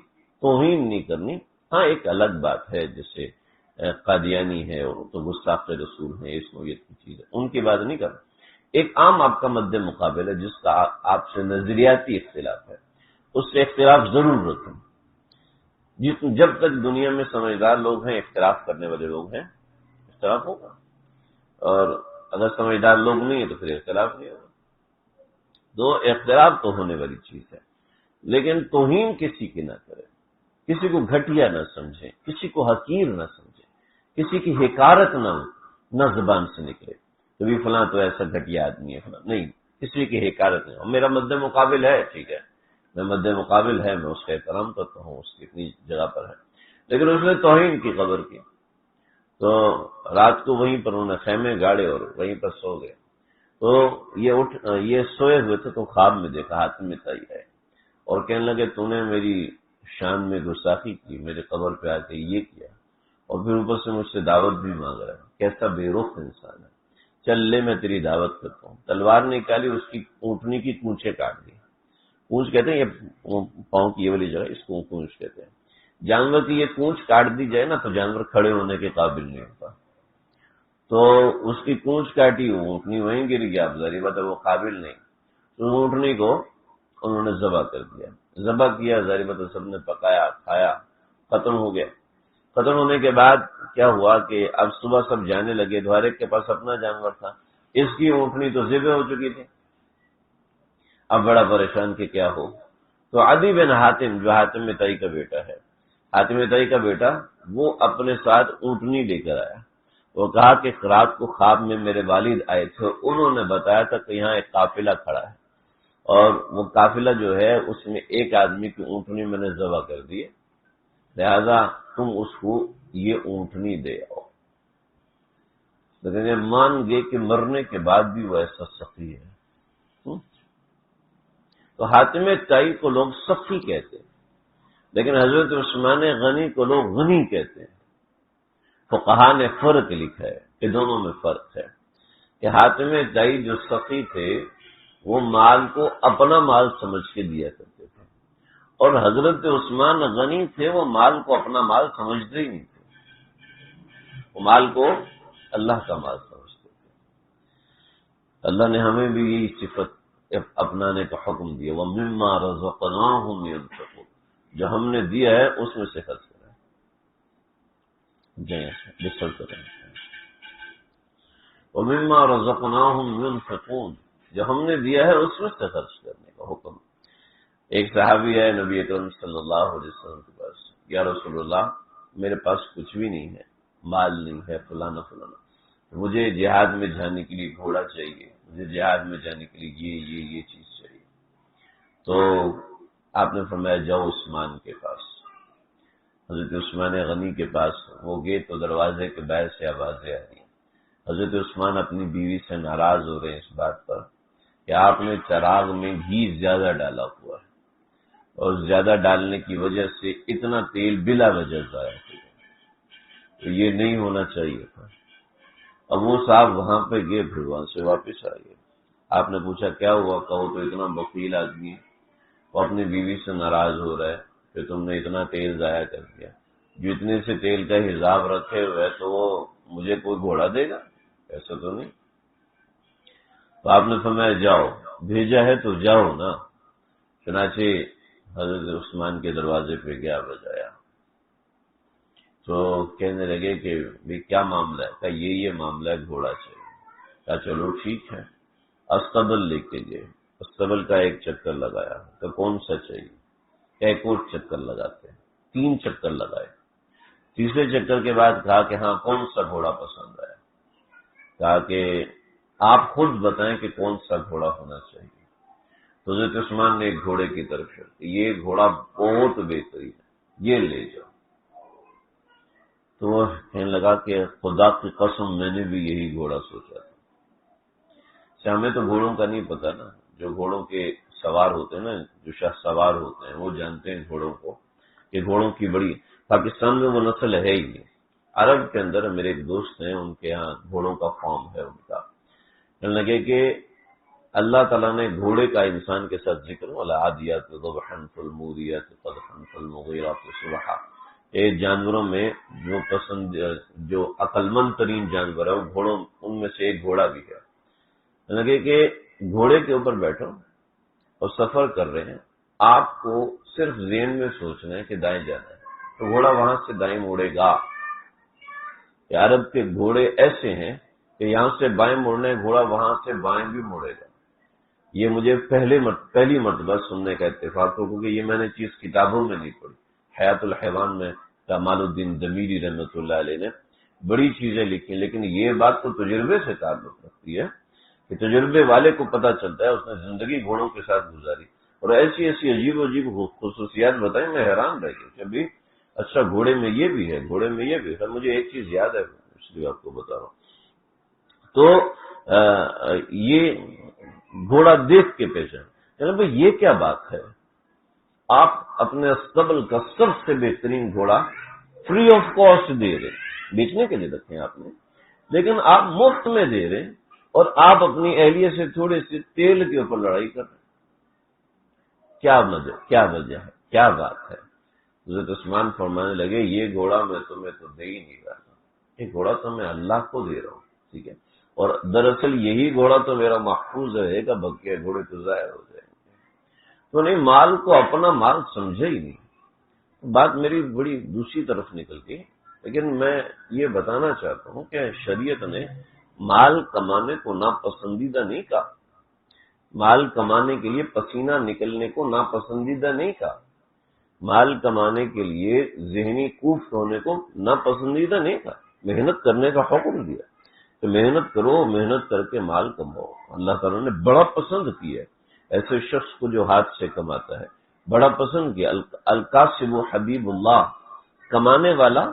توہین نہیں کرنی۔ ہاں ایک الگ بات ہے، جیسے قادیانی ہے اور تو گستاخ رسول ہیں، اس نوعیت کی چیز ہے، ان کی بات نہیں کرنا۔ ایک عام آپ کا مد مقابل ہے جس کا آپ سے نظریاتی اختلاف ہے، اس سے اختلاف ضرور رکھیں۔ جب تک دنیا میں سمجھدار لوگ ہیں، اختلاف کرنے والے لوگ ہیں، اختلاف ہوگا، اور اگر سمجھدار لوگ نہیں ہیں تو پھر اختلاف نہیں ہوگا۔ تو اختلاف تو ہونے والی چیز ہے، لیکن توہین کسی کی نہ کرے، کسی کو گھٹیا نہ سمجھیں، کسی کو حقیر نہ سمجھیں، کسی کی حقارت نہ زبان سے نکلے تو بھی فلاں تو ایسا گھٹیا آدمی ہے، فلاں نہیں، کسی کی حقارت نہیں۔ میرا مد مقابل ہے، ٹھیک ہے، میں مد مقابل ہے، میں اس کا احترام کرتا ہوں، اس کی اپنی جگہ پر ہے، لیکن اس نے توہین کی قبر کی، تو رات کو وہیں پر انہوں نے خیمے گاڑے اور وہیں پر سو گئے۔ تو یہ سوئے ہوئے تھے تو خواب میں دیکھا حاتم طائی ہے اور کہنے لگے تو نے میری شان میں گستاخی کی، میرے قبر پہ آ کے یہ کیا، اور پھر اوپر سے مجھ سے دعوت بھی مانگ رہا ہے، کیسا بے رخ انسان ہے، چل لے میں تیری دعوت کرتا ہوں۔ تلوار نکالی، اس کی اونٹنی کی پونچھیں کاٹ دی۔ پونچھ کہتے ہیں یہ پاؤں کی یہ والی جگہ، اس کو پونچھ کہتے ہیں۔ جانور کی یہ پونچھ کاٹ دی جائے نا تو جانور کھڑے ہونے کے قابل نہیں ہوتا، تو اس کی پونچھ کاٹی، اونٹنی وہیں گر گیا، اب ظاہر بات ہے وہ قابل نہیں، تو اونٹنی کو انہوں نے ذبح کر دیا، ظاہر بات ہے سب نے پکایا، کھایا، ختم ہو گیا۔ ختم ہونے کے بعد کیا ہوا کہ اب صبح سب جانے لگے، تو ہر ایک کے پاس اپنا جانور تھا، اس کی اونٹنی تو ذبح ہو چکی تھی، اب بڑا پریشان کہ کیا ہو۔ تو عدی بن حاتم جو حاتم طائی کا بیٹا ہے، حاتم طائی کا بیٹا، وہ اپنے ساتھ اونٹنی لے کر آیا۔ وہ کہا کہ رات کو خواب میں میرے والد آئے تھے اور انہوں نے بتایا تھا کہ یہاں ایک قافلہ کھڑا ہے، اور وہ قافلہ جو ہے اس میں ایک آدمی کی اونٹنی میں نے ذبح کر دی، لہذا تم اس کو یہ اونٹنی دے آؤ۔ لیکن یہ مان گئے کہ مرنے کے بعد بھی وہ ایسا سخی ہے۔ تو حاتم طائی کو لوگ سخی کہتے ہیں، لیکن حضرت عثمان غنی کو لوگ غنی کہتے ہیں۔ فقہا نے فرق لکھا ہے کہ دونوں میں فرق ہے، کہ حاتم طائی جو سخی تھے وہ مال کو اپنا مال سمجھ کے دیا کرتے تھے، اور حضرت عثمان غنی تھے وہ مال کو اپنا مال سمجھتے ہی نہیں تھے، وہ مال کو اللہ کا مال سمجھتے تھے۔ اللہ نے ہمیں بھی یہی صفت اپنانے کا حکم دیا، وَمِمَّا رَزَقْنَاهُمْ يُنْفِقُونَ، جو ہم نے دیا ہے اس میں سے خرچ کریں، بسر کریں۔ وَمِمَّا رَزَقْنَاهُمْ يُنْفِقُونَ، جو ہم نے دیا ہے اس میں سے خرچ کرنے کا حکم۔ ایک صحابی ہے نبی اکرم صلی اللہ علیہ وسلم کے پاس، یا رسول اللہ میرے پاس کچھ بھی نہیں ہے، مال نہیں ہے، فلانا فلانا، مجھے جہاد میں جانے کے لیے گھوڑا چاہیے، مجھے جہاد میں جانے کے لیے یہ چیز چاہیے۔ تو آپ نے فرمایا جاؤ عثمان کے پاس، حضرت عثمان غنی کے پاس وہ گئے تو دروازے کے باہر سے آوازیں آ رہی ہیں۔ حضرت عثمان اپنی بیوی سے ناراض ہو رہے ہیں اس بات پر کہ آپ نے چراغ میں گھی زیادہ ڈالا ہوا ہے، اور زیادہ ڈالنے کی وجہ سے اتنا تیل بلا وجہ ضائع ہو گیا، تو یہ نہیں ہونا چاہیے تھا۔ اب وہ صاحب وہاں پہ گئے، پھر وہاں سے واپس آ گئے۔ آپ نے پوچھا کیا ہوا؟ کہو تو اتنا بخیل آدمی ہے، وہ اپنی بیوی سے ناراض ہو رہا ہے کہ تم نے اتنا تیل ضائع کر دیا، جو اتنے سے تیل کا حساب رکھے ہوئے تو وہ مجھے کوئی گھوڑا دے گا؟ ایسا تو نہیں۔ تو آپ نے فرمایا جاؤ، بھیجا ہے تو جاؤ نا۔ چنانچہ حضرت عثمان کے دروازے پہ گیا، بجایا تو کہنے لگے کہ بھی کیا معاملہ ہے؟ کہا یہ معاملہ ہے، گھوڑا چاہیے۔ کہا چلو ٹھیک ہے، استبل لے کے گئے، استبل کا ایک چکر لگایا، کہ کون سا چاہیے؟ ایک اور چکر لگاتے ہیں، 3 چکر لگائے۔ تیسرے چکر کے بعد کہا کہ ہاں کون سا گھوڑا پسند آیا؟ کہا کہ آپ خود بتائیں کہ کون سا گھوڑا ہونا چاہیے۔ تو حضرت عثمان نے ایک گھوڑے کی طرف شروع کی، یہ گھوڑا بہت بہترین ہے، یہ لے جاؤ۔ تو وہ کہنے لگا کہ خدا کی قسم میں نے بھی یہی گھوڑا سوچا تھا۔ ہمیں تو گھوڑوں کا نہیں پتا نا، جو گھوڑوں کے سوار ہوتے ہیں نا، جو شاہ سوار ہوتے ہیں وہ جانتے ہیں گھوڑوں کو، کہ گھوڑوں کی بڑی، پاکستان میں وہ نسل ہے ہی نہیں۔ عرب کے اندر میرے ایک دوست ہیں، ان کے ہاں گھوڑوں کا فارم ہے ان کا۔ کہنے لگے کہ اللہ تعالیٰ نے گھوڑے کا انسان کے ساتھ ذکر، والعادیات ضبحا فالموریات قدحا فالمغیرات صبحا، ایک جانوروں میں جو عقل مند ترین جانور ہے وہ گھوڑوں، ان میں سے ایک گھوڑا بھی ہے۔ لگے کہ گھوڑے کے اوپر بیٹھو اور سفر کر رہے ہیں، آپ کو صرف ذہن میں سوچنا ہے کہ دائیں جانا ہے، تو گھوڑا وہاں سے دائیں مڑے گا۔ عرب کے گھوڑے ایسے ہیں کہ یہاں سے بائیں مڑنا ہے، گھوڑا وہاں سے بائیں بھی مڑے گا۔ یہ مجھے پہلی مرتبہ سننے کا اتفاق ہو، کیونکہ یہ میں نے چیز کتابوں میں نہیں پڑھی۔ حیات الحیوان میں کمال الدین دمیری رحمۃ اللہ علیہ نے بڑی چیزیں لکھی، لیکن یہ بات تو تجربے سے تعلق رکھتی ہے کہ تجربے والے کو پتہ چلتا ہے، اس نے زندگی گھوڑوں کے ساتھ گزاری اور ایسی ایسی عجیب و عجیب خصوصیات بتائیں، میں حیران رہ گیا کہ ابھی اچھا گھوڑے میں یہ بھی ہے، گھوڑے میں یہ بھی ہے۔ مجھے ایک چیز یاد ہے، اس لیے آپ کو بتا رہا ہوں۔ تو یہ گھوڑا دیکھ کے پیش ہے، بھائی یہ کیا بات ہے؟ آپ اپنے استبل کا سب سے بہترین گھوڑا فری آف کاسٹ دے رہے، بیچنے کے لیے رکھے آپ نے، لیکن آپ مفت میں دے رہے اور آپ اپنی اہلیہ سے تھوڑے سے تیل کے اوپر لڑائی کر رہے ہیں۔ کیا وجہ ہے؟ کیا بات ہے؟ حضرت عثمان فرمانے لگے یہ گھوڑا میں تمہیں تو دے ہی نہیں رہا، یہ گھوڑا تو میں اللہ کو دے رہا ہوں، ٹھیک ہے؟ اور دراصل یہی گھوڑا تو میرا محفوظ رہے گا، بقیہ گھوڑے تو ظاہر ہو جائیں گے۔ تو نہیں، مال کو اپنا مال سمجھے ہی نہیں۔ بات میری بڑی دوسری طرف نکل گئی، لیکن میں یہ بتانا چاہتا ہوں کہ شریعت نے مال کمانے کو ناپسندیدہ نہیں کہا، مال کمانے کے لیے پسینہ نکلنے کو ناپسندیدہ نہیں کہا، مال کمانے کے لیے ذہنی کوفت ہونے کو ناپسندیدہ نہیں کہا، محنت کرنے کا حکم دیا کہ محنت کرو، محنت کر کے مال کماؤ۔ اللہ تعالیٰ نے بڑا پسند کیا ہے ایسے شخص کو جو ہاتھ سے کماتا ہے. بڑا پسند کیا القاسب حبیب اللہ، کمانے والا،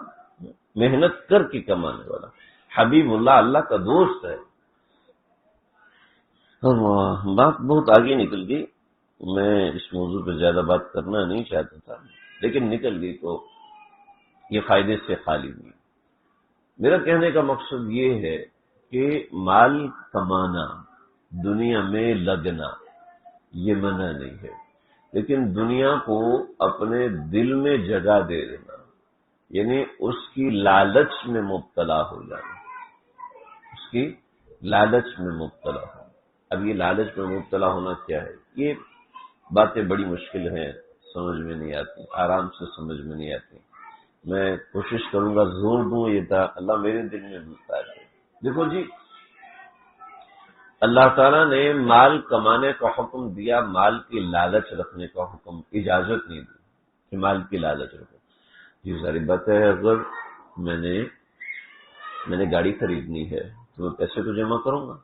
محنت کر کے کمانے والا. حبیب اللہ اللہ کا دوست ہے. بات بہت آگے نکل گئی، میں اس موضوع پہ زیادہ بات کرنا نہیں چاہتا تھا، لیکن نکل گئی تو یہ فائدے سے خالی ہوئی. میرا کہنے کا مقصد یہ ہے کہ مال کمانا، دنیا میں لگنا، یہ منع نہیں ہے، لیکن دنیا کو اپنے دل میں جگہ دے دینا، یعنی اس کی لالچ میں مبتلا ہو جانا، اس کی لالچ میں مبتلا ہونا. اب یہ لالچ میں مبتلا ہونا کیا ہے؟ یہ باتیں بڑی مشکل ہیں، سمجھ میں نہیں آتی، آرام سے سمجھ میں نہیں آتی. میں کوشش کروں گا زور دوں یہ تھا اللہ میرے دل میں ملتا ہے. دیکھو جی، اللہ تعالیٰ نے مال کمانے کا حکم دیا، مال کی لالچ رکھنے کا حکم، اجازت نہیں دی کہ مال کی لالچ رکھو. یہ ساری بات ہے. اگر میں نے گاڑی خریدنی ہے تو میں پیسے تو جمع کروں گا،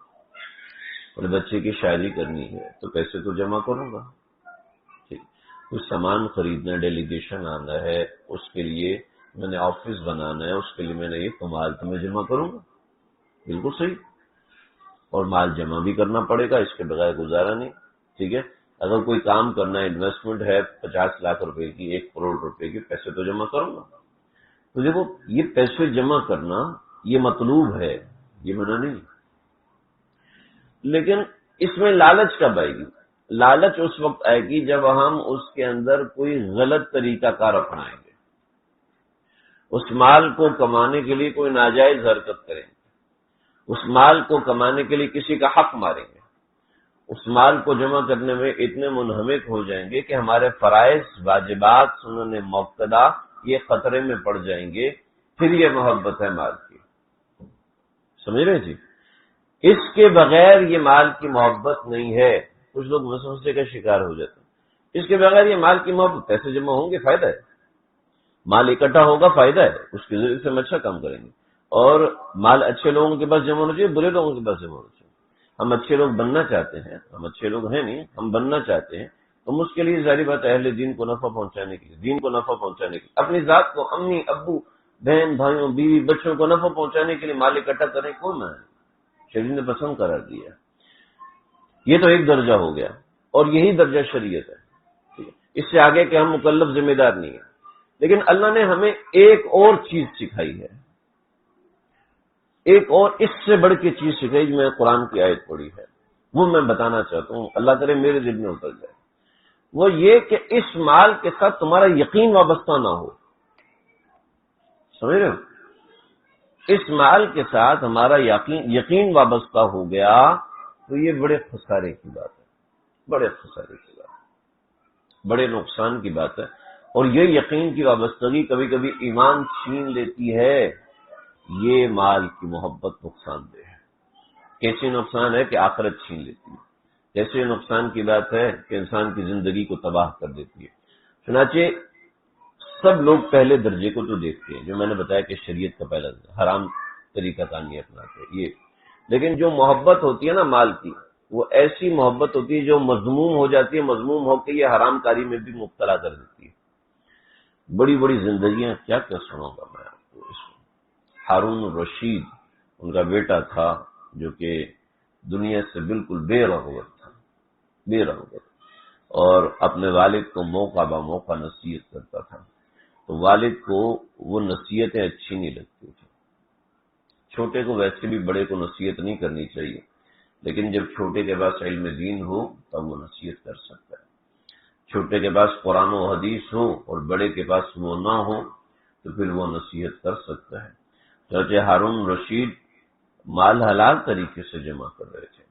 اور بچے کی شادی کرنی ہے تو پیسے تو جمع کروں گا. ٹھیک، کچھ سامان خریدنا، ڈیلیگیشن آنا ہے، اس کے لیے میں نے آفس بنانا ہے، اس کے لیے میں نے یہ کمال تو میں جمع کروں گا. بالکل صحیح. اور مال جمع بھی کرنا پڑے گا، اس کے بغیر گزارا نہیں. ٹھیک ہے، اگر کوئی کام کرنا ہے، انویسٹمنٹ ہے 50 لاکھ روپے کی، 1 کروڑ روپے کی، پیسے تو جمع کروں گا. تو دیکھو، یہ پیسے جمع کرنا یہ مطلوب ہے، یہ منع نہیں. لیکن اس میں لالچ کب آئے گی؟ لالچ اس وقت آئے گی جب ہم اس کے اندر کوئی غلط طریقہ کار اپنائیں گے، اس مال کو کمانے کے لیے کوئی ناجائز حرکت کریں گے، اس مال کو کمانے کے لیے کسی کا حق ماریں گے، اس مال کو جمع کرنے میں اتنے منہمک ہو جائیں گے کہ ہمارے فرائض، واجبات، سنن موقدہ یہ خطرے میں پڑ جائیں گے. پھر یہ محبت ہے مال کی. سمجھ رہے جی؟ اس کے بغیر یہ مال کی محبت نہیں ہے. کچھ لوگ وسوسے کا شکار ہو جاتے ہیں. اس کے بغیر یہ مال کی محبت، پیسے جمع ہوں گے فائدہ ہے، مال اکٹھا ہوگا فائدہ ہے، اس کے ذریعے سے ہم اچھا کام کریں گے. اور مال اچھے لوگوں کے پاس جمع ہونا چاہیے، برے لوگوں کے پاس جمع ہونا چاہیے. ہم اچھے لوگ بننا چاہتے ہیں، ہم اچھے لوگ ہیں نہیں، ہم بننا چاہتے ہیں، تو اس کے لیے ظاہری بات اہل دین کو نفع پہنچانے کے لیے، دین کو نفع پہنچانے کے لیے، اپنی ذات کو، امی ابو بہن بھائیوں بیوی بچوں کو نفع پہنچانے کے لیے مال اکٹھا کریں، کوئی نہ ہے، شریعت نے پسند قرار دیا. یہ تو ایک درجہ ہو گیا، اور یہی درجہ شریعت ہے. اس سے آگے کہ ہم مکلف ذمہ دار نہیں ہیں. لیکن اللہ نے ہمیں ایک اور چیز سکھائی ہے، ایک اور اس سے بڑھ کے چیز سکھائی جو میں قرآن کی آیت پڑھی ہے، وہ میں بتانا چاہتا ہوں، اللہ کرے میرے دل میں اتر جائے. وہ یہ کہ اس مال کے ساتھ تمہارا یقین وابستہ نہ ہو. سمجھ رہے ہو؟ اس مال کے ساتھ ہمارا یقین وابستہ ہو گیا تو یہ بڑے خسارے کی بات ہے، بڑے خسارے کی بات ہے، بڑے نقصان کی بات ہے. اور یہ یقین کی وابستگی کبھی کبھی ایمان چھین لیتی ہے. یہ مال کی محبت نقصان دہ ہے. کیسے نقصان ہے کہ آخرت چھین لیتی ہے. جیسے نقصان کی بات ہے کہ انسان کی زندگی کو تباہ کر دیتی ہے. چنانچہ سب لوگ پہلے درجے کو تو دیکھتے ہیں، جو میں نے بتایا کہ شریعت کا پہلا حرام طریقہ کار نہیں اپناتے یہ. لیکن جو محبت ہوتی ہے نا مال کی، وہ ایسی محبت ہوتی ہے جو مذموم ہو جاتی ہے، مذموم ہو کے یہ حرام کاری میں بھی مبتلا کر دیتی ہے. بڑی بڑی زندگیاں کیا کیا سنوں گا میں آپ کو. اس میں ہارون الرشید ان کا بیٹا تھا جو کہ دنیا سے بالکل بے رغبت تھا، بے رغبت، اور اپنے والد کو موقع با موقع نصیحت کرتا تھا. تو والد کو وہ نصیحتیں اچھی نہیں لگتی تھیں. چھوٹے کو ویسے بھی بڑے کو نصیحت نہیں کرنی چاہیے، لیکن جب چھوٹے کے پاس علم دین ہو تب وہ نصیحت کر سکتا ہے. چھوٹے کے پاس قرآن و حدیث ہو اور بڑے کے پاس وہ نہ ہو تو پھر وہ نصیحت کر سکتا ہے. چنانچہ ہارون رشید مال حلال طریقے سے جمع کر رہے تھے،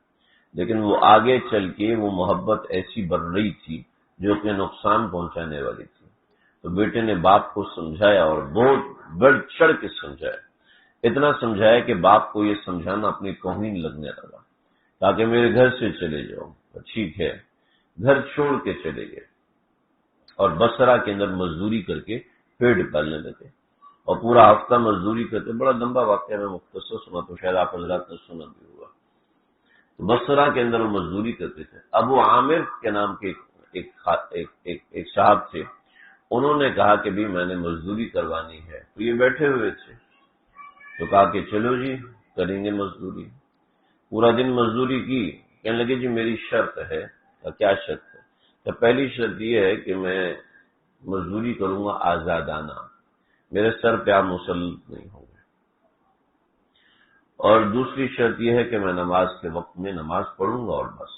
لیکن وہ آگے چل کے وہ محبت ایسی بڑھ رہی تھی جو کہ نقصان پہنچانے والی تھی. تو بیٹے نے باپ کو سمجھایا، اور بہت بڑھ چڑھ کے سمجھایا. اتنا سمجھایا کہ باپ کو یہ سمجھانا اپنی توہین لگنے لگا. تاکہ میرے گھر سے چلے جاؤ. ٹھیک ہے، گھر چھوڑ کے چلے گئے اور بصرہ کے اندر مزدوری کر کے پیٹ پالنے لگے. اور پورا ہفتہ مزدوری کرتے. بڑا لمبا واقعہ میں مختصر سنا تو شاید آپ حضرات نے سنا بھی ہوگا. بصرہ کے اندر وہ مزدوری کرتے تھے. ابو عامر کے نام کے ایک صاحب تھے، انہوں نے کہا کہ بھی میں نے مزدوری کروانی ہے، تو یہ بیٹھے ہوئے تھے، تو کہا کہ چلو جی کریں گے مزدوری. پورا دن مزدوری کی. کہنے لگے جی میری شرط ہے. کیا شرط ہے؟ تو پہلی شرط یہ ہے کہ میں مزدوری کروں گا آزادانہ، میرے سر پہ آپ مسلط نہیں ہوں گے، اور دوسری شرط یہ ہے کہ میں نماز کے وقت میں نماز پڑھوں گا اور بس.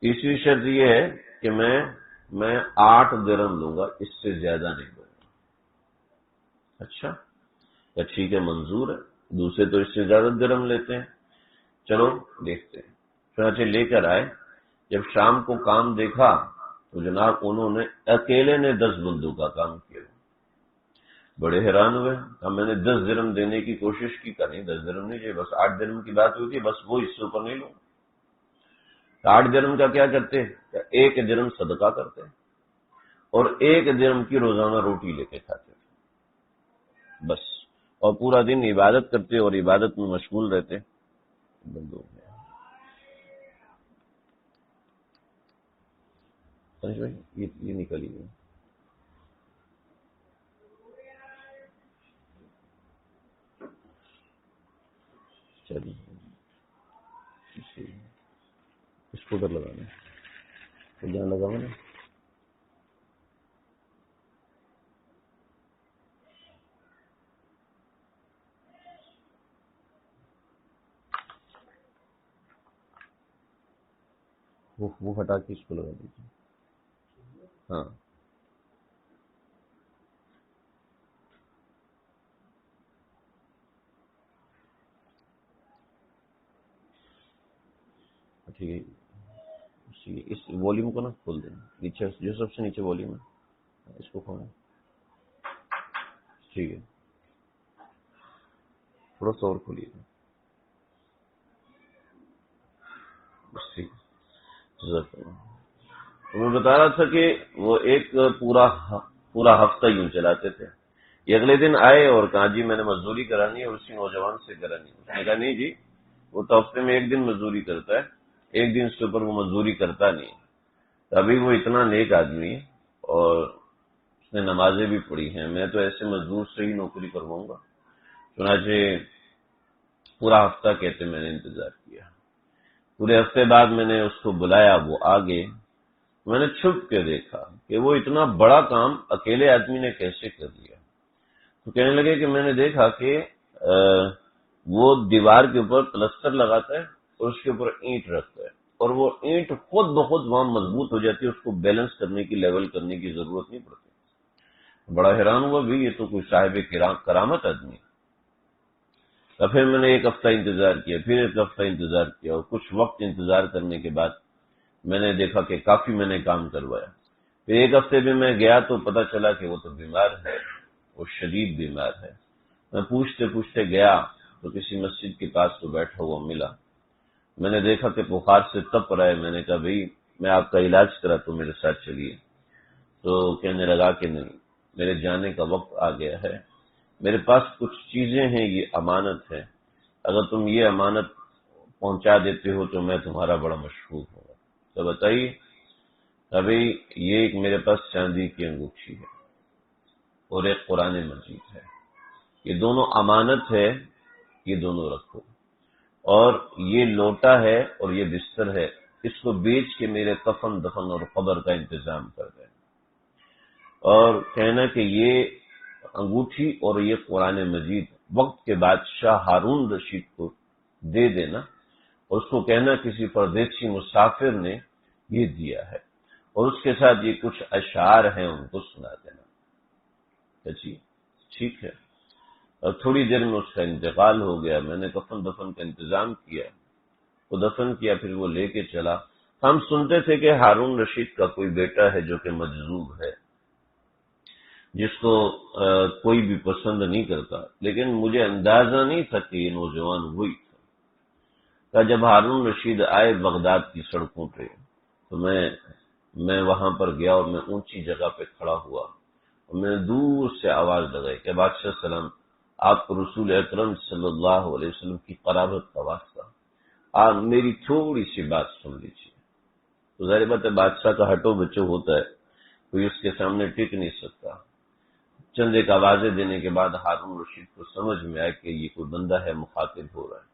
تیسری شرط یہ ہے کہ میں 8 درہم لوں گا، اس سے زیادہ نہیں دوں گا. اچھا تو ٹھیک ہے، منظور ہے. دوسرے تو اس سے زیادہ درہم لیتے ہیں. چلو دیکھتے ہیں. چنانچہ لے کر آئے. جب شام کو کام دیکھا تو جناب انہوں نے اکیلے نے 10 بندوں کا کام کیا. بڑے حیران ہوئے. میں نے 10 درہم دینے کی کوشش کی. نہیں 10 درہم نہیں چاہیے، بس 8 درہم کی بات ہوئی تھی، بس وہ اس سے اوپر نہیں لوں. 8 درہم کا کیا کرتے؟ 1 درہم صدقہ کرتے اور 1 درہم کی روزانہ روٹی لے کے کھاتے تھے بس، اور پورا دن عبادت کرتے اور عبادت میں مشغول رہتے. یہ نکل ہی گئی. چلیے اس کو ادھر لگانا ہے، جہاں لگا نا وہ ہٹا کے اس کو لگا دیجیے. ہاں ٹھیک ہے. اس والیوم کو نا کھول دیں، نیچے جو سب سے نیچے والیوم ہے اس کو کھولیں. ٹھیک ہے، تھوڑا سا اور کھولیے. میں بتا رہا تھا کہ وہ ایک پورا ہفتہ یوں چلاتے تھے. یہ اگلے دن آئے اور کہا جی میں نے مزدوری کرانی ہے اور اسی نوجوان سے کرانی ہے. اس نے کہا نہیں جی، وہ تو ہفتے میں 1 دن مزدوری کرتا ہے، 1 دن سے اوپر وہ مزدوری کرتا نہیں. ابھی وہ اتنا نیک آدمی ہے اور اس نے نمازیں بھی پڑھی ہیں، میں تو ایسے مزدور سے ہی نوکری کرواؤں گا. چنانچہ پورا ہفتہ کہتے میں نے انتظار کیا. پورے ہفتے بعد میں نے اس کو بلایا، وہ آگے. میں نے چھپ کے دیکھا کہ وہ اتنا بڑا کام اکیلے آدمی نے کیسے کر لیا. تو کہنے لگے کہ میں نے دیکھا کہ وہ دیوار کے اوپر پلسٹر لگاتا ہے اور اس کے اوپر اینٹ رکھتا ہے، اور وہ اینٹ خود بخود وہاں مضبوط ہو جاتی ہے، اس کو بیلنس کرنے کی، لیول کرنے کی ضرورت نہیں پڑتی. بڑا حیران ہوا بھی یہ تو کوئی صاحب کرامت آدمی. تو پھر میں نے 1 ہفتہ انتظار کیا، پھر 1 ہفتہ انتظار کیا، اور کچھ وقت انتظار کرنے کے بعد میں نے دیکھا کہ کافی میں نے کام کروایا. پھر 1 ہفتے میں گیا تو پتا چلا کہ وہ تو بیمار ہے، وہ شدید بیمار ہے. میں پوچھتے پوچھتے گیا تو کسی مسجد کے پاس تو بیٹھا ہوا ملا. میں نے دیکھا کہ بخار سے تپ رہا ہے. میں نے کہا بھئی میں آپ کا علاج کرا تو میرے ساتھ چلیے. تو کہنے لگا کہ نہیں، میرے جانے کا وقت آ گیا ہے، میرے پاس کچھ چیزیں ہیں، یہ امانت ہے، اگر تم یہ امانت پہنچا دیتے ہو تو میں تمہارا بڑا مشہور ہوگا. تو بتائیے، ابھی یہ ایک میرے پاس چاندی کی انگوٹھی ہے اور ایک قرآن مجید ہے، یہ دونوں امانت ہے، یہ دونوں رکھو. اور یہ لوٹا ہے اور یہ بستر ہے، اس کو بیچ کے میرے کفن دفن اور قبر کا انتظام کر دیں. اور کہنا کہ یہ انگوٹھی اور یہ قرآن مجید وقت کے بادشاہ ہارون رشید کو دے دینا، اور اس کو کہنا کسی پردیسی مسافر نے یہ دیا ہے، اور اس کے ساتھ یہ کچھ اشعار ہیں ان کو سنا دینا. جی ٹھیک ہے. اور تھوڑی دیر میں اس کا انتقال ہو گیا. میں نے کفن دفن کا انتظام کیا، وہ دفن کیا، پھر وہ لے کے چلا. ہم سنتے تھے کہ ہارون رشید کا کوئی بیٹا ہے جو کہ مجذوب ہے، جس کو کوئی بھی پسند نہیں کرتا، لیکن مجھے اندازہ نہیں تھا کہ یہ نوجوان وہی تھا. جب ہارون رشید آئے بغداد کی سڑکوں پہ تو میں وہاں پر گیا اور میں اونچی جگہ پہ کھڑا ہوا اور میں نے دور سے آواز لگائی کہ بادشاہ سلام، آپ کو رسول اکرم صلی اللہ علیہ وسلم کی قرابت کا واسطہ، آپ میری تھوڑی سی بات سن لیجیے۔ تو ظاہر بات ہے بادشاہ کا ہٹو بچو ہوتا ہے، کوئی اس کے سامنے ٹک نہیں سکتا۔ چند ایک آوازیں دینے کے بعد ہارون رشید کو سمجھ میں آیا کہ یہ کوئی بندہ ہے مخاطب ہو رہا ہے۔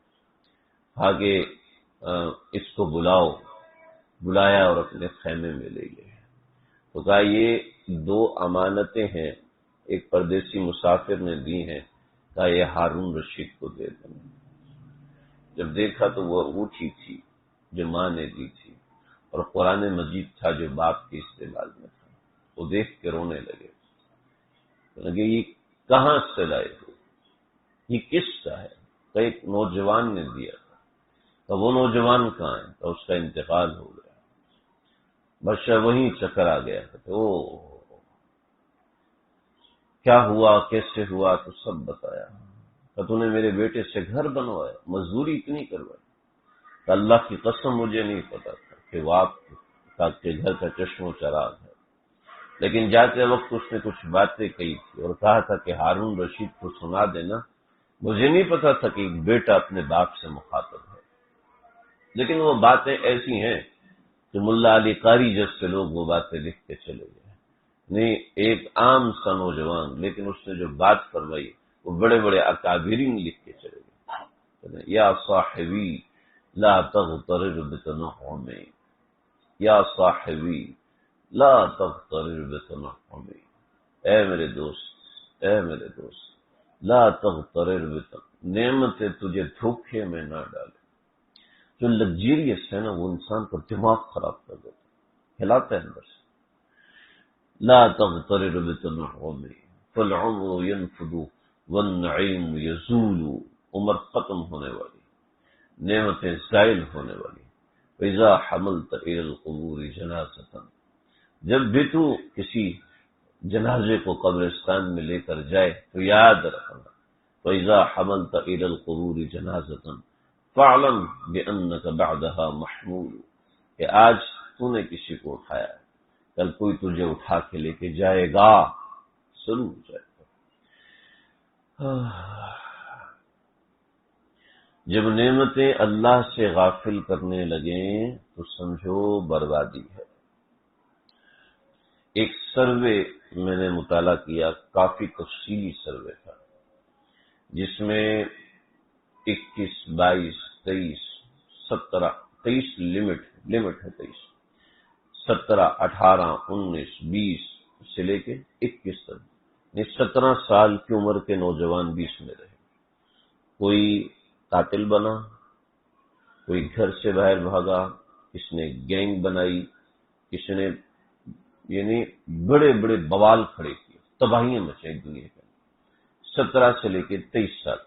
آگے اس کو بلایا اور اپنے خیمے میں لے گئے۔ تو کہا یہ 2 امانتیں ہیں، ایک پردیسی مسافر نے دی ہیں، کہا یہ ہارون رشید کو دے دیں۔ جب دیکھا تو وہ انگوٹھی تھی جو ماں نے دی تھی، اور قرآن مجید تھا جو باپ کے استعمال میں تھا۔ وہ دیکھ کے رونے لگے، یہ کہاں سے لائے ہو، یہ کس کا ہے؟ تو ایک نوجوان نے دیا تھا۔ تو وہ نوجوان کہاں ہے؟ تو اس کا انتقال ہو گیا۔ بادشاہ وہیں چکر آ گیا کہ کیا ہوا، کیسے ہوا، تو سب بتایا۔ تو نے میرے بیٹے سے گھر بنوایا، مزدوری اتنی کروائی، تو اللہ کی قسم مجھے نہیں پتا تھا کہ وہ آپ کے گھر کا چشم و چراغ ہے۔ لیکن جاتے وقت اس نے کچھ باتیں کہی تھی اور کہا تھا کہ ہارون رشید کو سنا دینا۔ مجھے نہیں پتا تھا کہ ایک بیٹا اپنے باپ سے مخاطب ہے، لیکن وہ باتیں ایسی ہیں کہ ملا علی قاری جیسے لوگ وہ باتیں لکھ کے چلے گئے۔ نہیں، ایک عام سا نوجوان، لیکن اس نے جو بات فرمائی وہ بڑے بڑے اکابرین لکھ کے چلے گئے۔ یا صاحبی لا تغترر بتنعمی، یا صاحبی لا تغترر بتنعمی، اے میرے دوست لا تغترر نعمتیں تجھے دھوکے میں نہ ڈالے۔ جو لگزیریس ہے نا وہ انسان کو دماغ خراب کر دیتا ہے، ہلاتا ہے اندر سے۔ لا تغترر بتنعمی فالعمر ينفد والنعیم یزول، عمر ختم ہونے والی، نعمتیں زائل ہونے والی۔ وَإِذَا حَمَلْتَ إِلَى الْقُبُورِ جَنَازَةً، جب بھی تو کسی جنازے کو قبرستان میں لے کر جائے تو یاد رکھنا، وَإِذَا حَمَلْتَ إِلَى الْقُبُورِ جَنَازَةً فَاعْلَمْ بِأَنَّكَ بَعْدَهَا محمول، کہ آج تو نے کسی کو اٹھایا ہے، کل کوئی تجھے اٹھا کے لے کے جائے گا، ضرور جائے گا۔ جب نعمتیں اللہ سے غافل کرنے لگیں تو سمجھو بربادی ہے۔ ایک سروے میں نے مطالعہ کیا، کافی تفصیلی سروے تھا، جس میں 21، 22، 23، 17، 23 لمٹ ہے 23، 17، 18، 19، 20 سے لے کے 21 تک، 17 سال کی عمر کے نوجوان بھی اس میں رہے۔ کوئی قاتل بنا، کوئی گھر سے باہر بھاگا، کس نے گینگ بنائی، کس نے یعنی بڑے بڑے بوال کھڑے کیے، تباہیاں مچائی دنیا کے۔ 17 سے لے کے 23 سال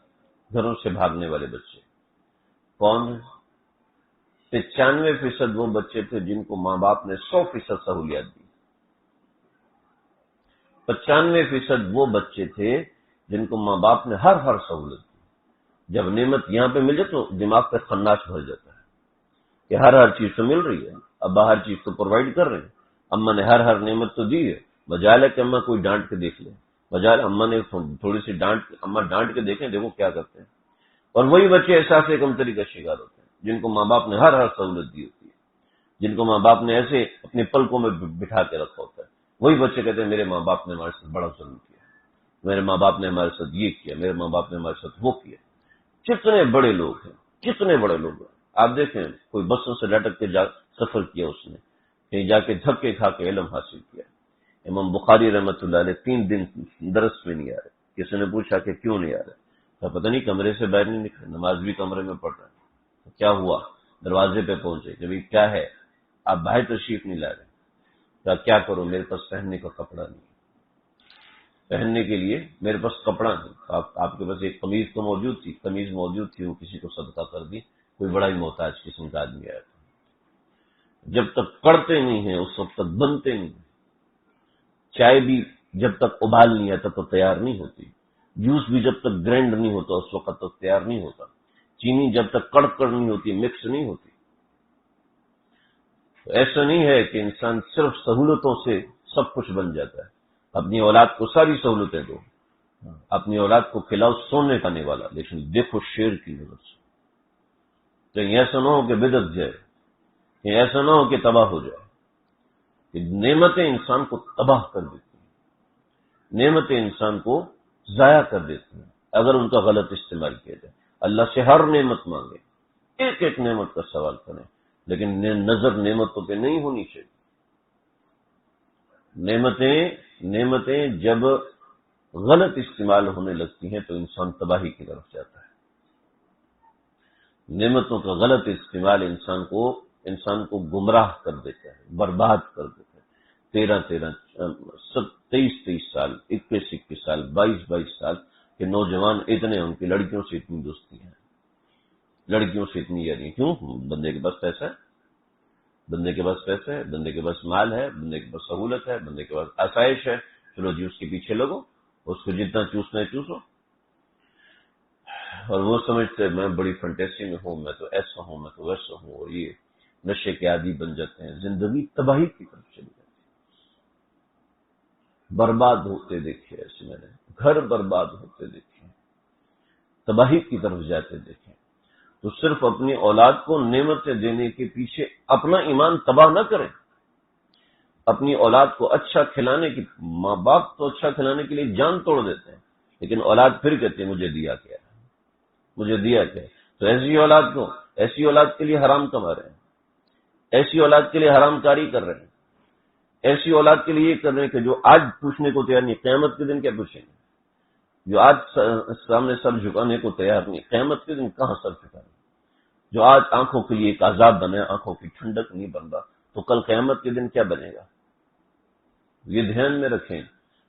گھروں سے بھاگنے والے بچے کون ہیں؟ 95% وہ بچے تھے جن کو ماں باپ نے 100% سہولیات دی۔ 95% وہ بچے تھے جن کو ماں باپ نے ہر سہولت دی۔ جب نعمت یہاں پہ مل جائے تو دماغ پہ خناس بھر جاتا ہے کہ ہر چیز تو مل رہی ہے، ابا ہر چیز تو پرووائڈ کر رہے ہیں، اماں نے ہر نعمت تو دی ہے، بجائے کہ اماں کوئی ڈانٹ کے دیکھ لے، بجائے اماں نے تھوڑی سی ڈانٹ کے دیکھیں، دیکھو کیا کرتے ہیں۔ اور وہی بچے احساس کمتری کا شکار ہوتے ہیں جن کو ماں باپ نے ہر سہولت دی ہوتی ہے، جن کو ماں باپ نے ایسے اپنے پلکوں میں بٹھا کے رکھا ہوتا ہے۔ وہی بچے کہتے ہیں میرے ماں باپ نے ہمارے ساتھ بڑا ظلم کیا، میرے ماں باپ نے ہمارے ساتھ یہ کیا، میرے ماں باپ نے ہمارے ساتھ وہ کیا۔ کتنے بڑے لوگ ہیں، کتنے بڑے لوگ ہیں۔ آپ دیکھیں کوئی بسوں سے لٹک کے سفر کیا، اس نے کہیں جا کے دھکے کھا کے علم حاصل کیا۔ امام بخاری رحمۃ اللہ علیہ 3 دن درس میں نہیں آ رہے، کسی نے پوچھا کہ کیوں نہیں آ رہے؟ تو پتہ نہیں کمرے سے باہر نہیں نکلے، نماز بھی کمرے میں پڑھ رہے ہیں۔ تو کیا ہوا؟ دروازے پہ پہنچے کہ بھائی کیا ہے، آپ باہر تشریف نہیں لا رہے؟ کیا کروں، میرے پاس پہننے کا کپڑا نہیں، پہننے کے لیے میرے پاس کپڑا نہیں۔ آپ کے پاس ایک قمیض تو موجود تھی، وہ کسی کو صدقہ کر دی، کوئی بڑا ہی محتاج قسم کا آدمی آیا تھا۔ جب تک کڑتے نہیں ہیں اس وقت تک بنتے نہیں، چائے بھی جب تک ابال نہیں آتا تو تیار نہیں ہوتی، جوس بھی جب تک گرینڈ نہیں ہوتا اس وقت تک تیار نہیں ہوتا، چینی جب تک کڑ نہیں ہوتی، مکس نہیں ہوتی۔ تو ایسا نہیں ہے کہ انسان صرف سہولتوں سے سب کچھ بن جاتا ہے۔ اپنی اولاد کو ساری سہولتیں دو، اپنی اولاد کو کھلاؤ سونے کھانے والا، لیکن دیکھو شیر کی نظر سے، کہیں ایسا نہ ہو کہ بدعت جائے، کہیں ایسا نہ ہو کہ تباہ ہو جائے. کہ نعمتیں انسان کو تباہ کر دیتی ہیں، نعمتیں انسان کو ضائع کر دیتی ہیں اگر ان کا غلط استعمال کیا جائے. اللہ سے ہر نعمت مانگے، ایک ایک نعمت کا سوال کریں، لیکن نظر نعمتوں پہ نہیں ہونی چاہیے. نعمتیں جب غلط استعمال ہونے لگتی ہیں تو انسان تباہی کی طرف جاتا ہے. نعمتوں کا غلط استعمال انسان کو گمراہ کر دیتا ہے، برباد کر دیتا ہے. 23 سال، 21 سال، 22 سال کے نوجوان اتنے ان کی لڑکیوں سے اتنی دوستی ہیں، لڑکیوں سے اتنی یاری. کیوں؟ بندے کے پاس پیسہ ہے، بندے کے پاس پیسہ ہے، بندے کے پاس مال ہے، بندے کے پاس سہولت ہے، بندے کے پاس آسائش ہے. چلو جی اس کے پیچھے لگو، اس کو جتنا چوسنا ہے چوسو. اور وہ سمجھتے میں بڑی فنٹیسی میں ہوں، میں تو ایسا ہوں، میں تو ویسا ہوں، اور یہ نشے کے عادی بن جاتے ہیں. زندگی تباہی کی طرف چلی جاتی ہے. برباد ہوتے دیکھے ایسے، میں نے گھر برباد ہوتے دیکھے، تباہی کی طرف جاتے دیکھے. تو صرف اپنی اولاد کو نعمتیں دینے کے پیچھے اپنا ایمان تباہ نہ کریں. اپنی اولاد کو اچھا کھلانے کی، ماں باپ تو اچھا کھلانے کے لیے جان توڑ دیتے ہیں، لیکن اولاد پھر کہتے ہیں مجھے دیا کیا، مجھے دیا کیا. تو ایسی اولاد کے لیے حرام کما رہے ہیں، ایسی اولاد کے لیے حرام کاری کر رہے ہیں، ایسی اولاد کے لیے یہ کر رہے ہیں کہ جو آج پوچھنے کو تیار نہیں، قیامت کے دن کیا پوچھیں گے. جو آج سامنے سر جھکانے کو تیار نہیں، قیامت کے دن کہاں سر جھکائیں گے. جو آج آنکھوں کے لیے ایک عذاب بنے، آنکھوں کی ٹھنڈک نہیں بن رہا، تو کل قیامت کے دن کیا بنے گا. یہ دھیان میں رکھیں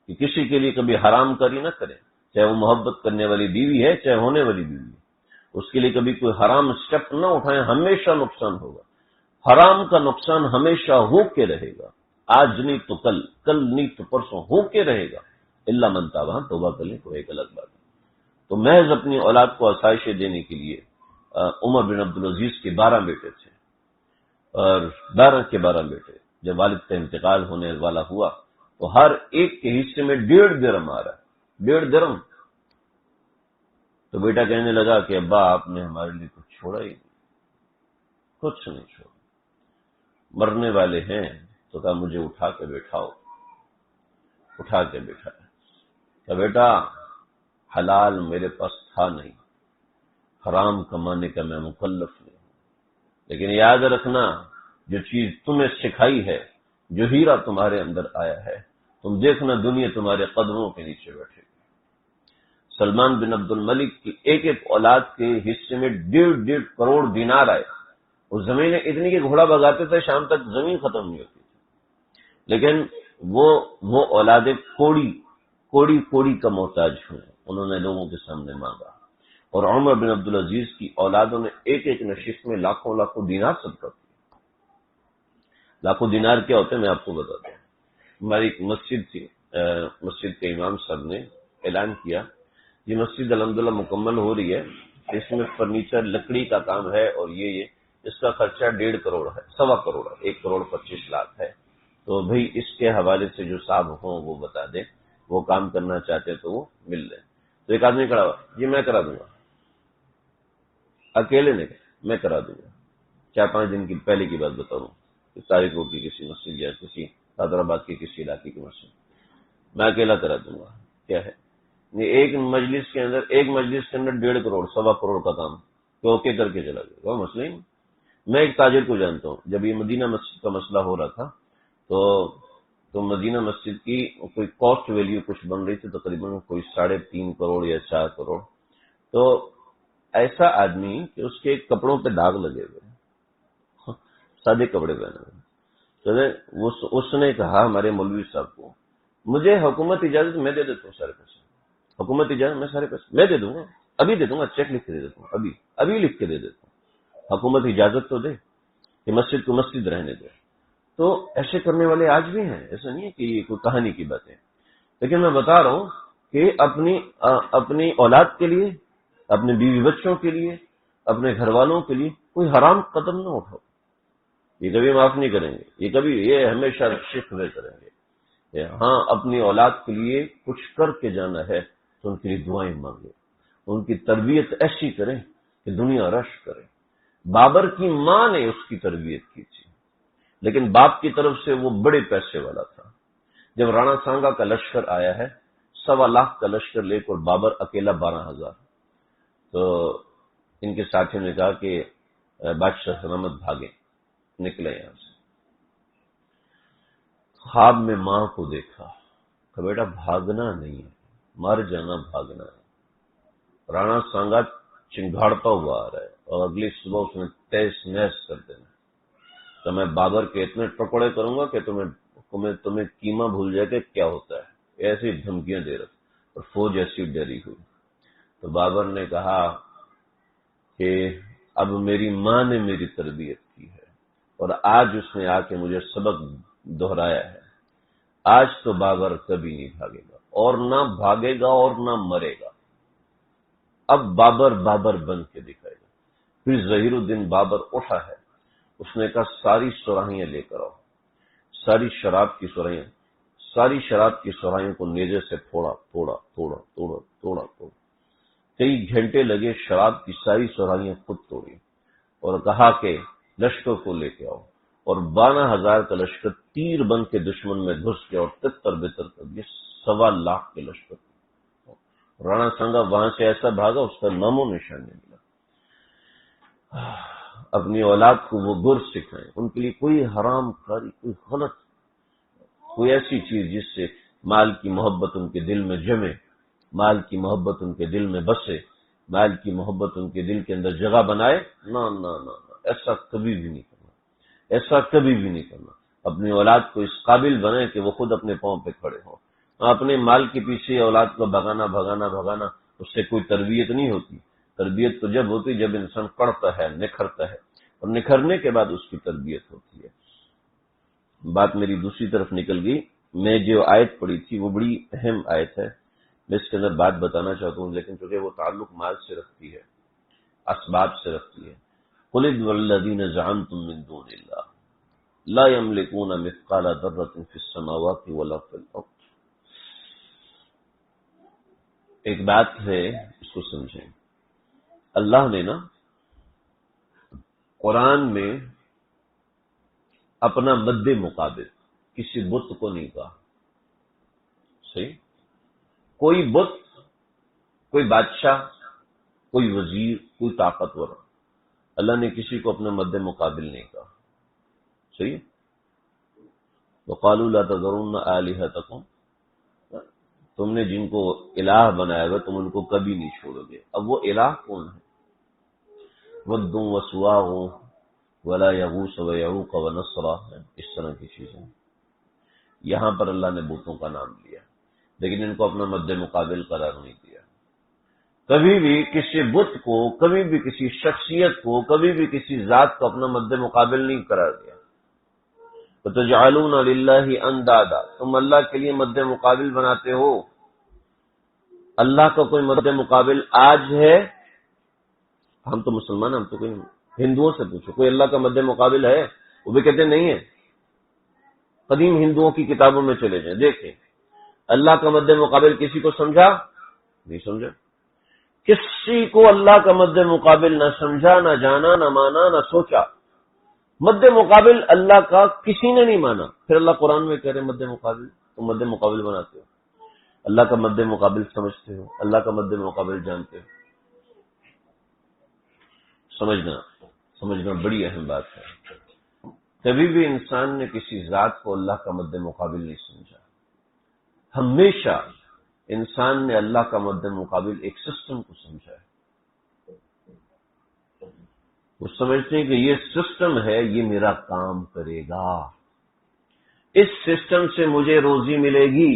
کہ کسی کے لیے کبھی حرام کاری نہ کریں، چاہے وہ محبت کرنے والی بیوی ہے، چاہے ہونے والی بیوی ہے. اس کے لیے کبھی کوئی حرام اسٹیپ نہ اٹھائیں، ہمیشہ نقصان ہوگا. حرام کا نقصان ہمیشہ ہو کے رہے گا، آج نہیں تو کل، کل نہیں تو پرسوں ہو کے رہے گا. اللہ من تاب، توبہ کر لیں تو ایک الگ بات ہے. تو محض اپنی اولاد کو آسائشیں دینے کے لیے عمر بن عبدالعزیز کے 12 بیٹے تھے، اور 12 کے 12 بیٹے. جب والد کا انتقال ہونے والا ہوا تو ہر ایک کے حصے میں 1.5 درہم آ رہا ہے، 1.5 درہم. تو بیٹا کہنے لگا کہ ابا آپ نے ہمارے لیے کچھ چھوڑا ہی نہیں، کچھ نہیں چھوڑا. مرنے والے ہیں تو کہا مجھے اٹھا کے بیٹھاؤ. اٹھا کے بٹھایا کہ بیٹا حلال میرے پاس تھا نہیں، حرام کمانے کا میں مکلف نہیں ہوں، لیکن یاد رکھنا جو چیز تمہیں سکھائی ہے، جو ہیرا تمہارے اندر آیا ہے، تم دیکھنا دنیا تمہارے قدموں کے نیچے بیٹھے گی. سلمان بن عبد الملک کی ایک ایک اولاد کے حصے میں 1.5 کروڑ دینار آئے. وہ زمینیں اتنی کہ گھوڑا بگاتے تھے، شام تک زمین ختم نہیں ہوتی تھی. لیکن وہ اولادیں کوڑی کا محتاج ہوئے، انہوں نے لوگوں کے سامنے مانگا. اور عمر بن عبدالعزیز کی اولادوں نے ایک ایک نشست میں لاکھوں دینار صدقہ کیا. لاکھوں دینار کیا ہوتے ہیں میں آپ کو بتاتا ہوں. ہماری ایک مسجد تھی، مسجد کے امام صاحب نے اعلان کیا یہ مسجد الحمدللہ مکمل ہو رہی ہے، اس میں فرنیچر لکڑی کا کام ہے، اور یہ اس کا خرچہ 1.5 کروڑ ہے، 1.25 کروڑ ہے، 1.25 کروڑ ہے. تو بھئی اس کے حوالے سے جو صاحب ہوں وہ بتا دیں، وہ کام کرنا چاہتے تو وہ مل لیں. تو ایک آدمی کھڑا ہوا، یہ میں کرا دوں گا، اکیلے نے میں کرا دوں گا. 4-5 دن کی پہلے کی بات بتا رہا ہوں کہ تاریخ روڈ کی کسی مسجد یا کسی حیدرآباد کی کسی علاقے کی مسجد، میں اکیلا کرا دوں گا. کیا ہے ایک مجلس کے اندر 1.5 کروڑ 1.25 کروڑ کا کام تو اوکے کر کے چلا گیا، وہ مسئلہ ہی نہیں. میں ایک تاجر کو جانتا ہوں، جب یہ مدینہ مسجد کا مسئلہ ہو رہا تھا تو مدینہ مسجد کی کوئی کاسٹ ویلیو کچھ بن رہی تھی، تقریباً کوئی 3.5 کروڑ یا 4 کروڑ. تو ایسا آدمی کہ اس کے کپڑوں پہ داغ لگے ہوئے، سادے کپڑے پہنے ہوئے. تو اس نے کہا ہمارے مولوی صاحب کو، مجھے حکومت اجازت میں دے دیتا ہوں سارے پیسے، حکومت اجازت میں سارے پیسے میں دے دوں گا، ابھی دے دوں گا، چیک لکھ کے دے دیتا ہوں، ابھی لکھ کے دے دیتا ہوں. حکومت اجازت تو دے کہ مسجد کو مسجد رہنے دے. تو ایسے کرنے والے آج بھی ہیں، ایسا نہیں ہے کہ یہ کوئی کہانی کی بات ہے. لیکن میں بتا رہا ہوں کہ اپنی اولاد کے لیے، اپنے بیوی بچوں کے لیے، اپنے گھر والوں کے لیے کوئی حرام قدم نہ اٹھاؤ. یہ کبھی معاف نہیں کریں گے، یہ ہمیشہ شکوے کریں گے. ہاں اپنی اولاد کے لیے کچھ کر کے جانا ہے تو ان کے لیے دعائیں مانگیں، ان کی تربیت ایسی کریں کہ دنیا رش کرے. بابر کی ماں نے اس کی تربیت کی تھی، لیکن باپ کی طرف سے وہ بڑے پیسے والا تھا۔ جب رانا سانگا کا لشکر آیا ہے، 1.25 لاکھ کا لشکر لے کر بابر اکیلا 12,000، تو ان کے ساتھیوں نے کہا کہ بادشاہ سلامت بھاگے، نکلے یہاں سے۔ خواب میں ماں کو دیکھا کہ بیٹا بھاگنا نہیں ہے، مر جانا، بھاگنا ہے۔ رانا سانگا چنگھاڑتا ہوا آ رہا ہے اور اگلی صبح اس نے تیس نیس کر دینا کہ میں بابر کے اتنے ٹکڑے کروں گا کہ تمہیں قیمہ بھول جائے کہ کیا ہوتا ہے، ایسی دھمکیاں دے رہا اور فوج ایسی ڈری ہوئی۔ تو بابر نے کہا کہ اب میری ماں نے میری تربیت کی ہے اور آج اس نے آ کے مجھے سبق دہرایا ہے، آج تو بابر کبھی نہیں بھاگے گا، اور نہ بھاگے گا اور نہ مرے گا، اب بابر بابر بن کے دکھائے گا۔ پھر ظہیر الدین بابر اٹھا ہے، اس نے کہا ساری سراہیاں لے کر آؤ، ساری شراب کی سراہیوں کو نیزے سے پھوڑا توڑا توڑا توڑا توڑا توڑا، کئی گھنٹے لگے، شراب کی ساری سراہیاں خود توڑی، اور کہا کہ لشکر کو لے کے آؤ، اور 12,000 کا لشکر تیر بن کے دشمن میں گھس گیا اور تتر بتر کر دیا 1.25 لاکھ کے لشکر۔ رانا سانگا وہاں سے ایسا بھاگا اس کا نام و نشان نہیں ملا۔ اپنی اولاد کو وہ گر سکھائیں، ان کے لیے کوئی حرام کاری، کوئی غلط، کوئی ایسی چیز جس سے مال کی محبت ان کے دل میں جمے، مال کی محبت ان کے دل میں بسے، مال کی محبت ان کے دل کے اندر جگہ بنائے، نہ نہ نہ، ایسا کبھی بھی نہیں کرنا، ایسا کبھی بھی نہیں کرنا۔ اپنی اولاد کو اس قابل بنائے کہ وہ خود اپنے پاؤں پہ کھڑے ہوں۔ اپنے مال کے پیچھے اولاد کو بھگانا، اس سے کوئی تربیت نہیں ہوتی۔ تربیت تو جب ہوتی جب انسان پڑھتا ہے، نکھرتا ہے، اور نکھرنے کے بعد اس کی تربیت ہوتی ہے۔ بات میری دوسری طرف نکل گئی۔ میں جو آیت پڑھی تھی وہ بڑی اہم آیت ہے، میں اس کے اندر بات بتانا چاہتا ہوں، لیکن چونکہ وہ تعلق مال سے رکھتی ہے، اسباب سے رکھتی ہے۔ قُلِ ادْعُوا الَّذِينَ زَعَمْتُم مِّن دُونِ اللَّهِ لَا يَمْلِكُونَ مِثْقَالَ ذَرَّةٍ فِي السَّمَاوَاتِ وَلَا فِي الْأَرْضِ۔ ایک بات ہے، اس کو سمجھیں۔ اللہ نے نا قرآن میں اپنا مد مقابل کسی بت کو نہیں کہا، صحیح؟ کوئی بت، کوئی بادشاہ، کوئی وزیر، کوئی طاقتور، اللہ نے کسی کو اپنا مد مقابل نہیں کہا، صحیح؟ وَقَالُوا لَا تَذَرُنَّ آلِهَتَكُمْ، تم نے جن کو الہ بنایا ہوا تم ان کو کبھی نہیں چھوڑو گے۔ اب وہ الہ کون ہے؟ وَدٌّ وَسُوَاعٌ وَلَا يَغُوثُ وَيَعُوقَ وَنَسْرَ، اس طرح کی چیزیں۔ یہاں پر اللہ نے بتوں کا نام لیا، لیکن ان کو اپنا مد مقابل قرار نہیں دیا۔ کبھی بھی کسی بت کو، کبھی بھی کسی شخصیت کو، کبھی بھی کسی ذات کو اپنا مد مقابل نہیں قرار دیا۔ وَتَجْعَلُونَ لِلَّهِ أَنْدَادًا، تم اللہ کے لیے مد مقابل بناتے ہو۔ اللہ کا کوئی مد مقابل آج ہے؟ ہم تو مسلمان، ہم تو کوئی ہندوؤں سے پوچھو، کوئی اللہ کا مد مقابل ہے؟ وہ بھی کہتے نہیں ہے۔ قدیم ہندوؤں کی کتابوں میں چلے جائیں، دیکھیں اللہ کا مد مقابل کسی کو سمجھا؟ نہیں سمجھا۔ کسی کو اللہ کا مد مقابل نہ سمجھا، نہ جانا، نہ مانا، نہ سوچا۔ مد مقابل اللہ کا کسی نے نہیں مانا، پھر اللہ قرآن میں کہہ رہے مد مقابل، تم مد مقابل بناتے ہو، اللہ کا مد مقابل سمجھتے ہو، اللہ کا مد مقابل جانتے ہو۔ سمجھنا بڑی اہم بات ہے۔ کبھی بھی انسان نے کسی ذات کو اللہ کا مد مقابل نہیں سمجھا۔ ہمیشہ انسان نے اللہ کا مد مقابل ایک سسٹم کو سمجھا ہے۔ وہ سمجھتے ہیں کہ یہ سسٹم ہے، یہ میرا کام کرے گا، اس سسٹم سے مجھے روزی ملے گی،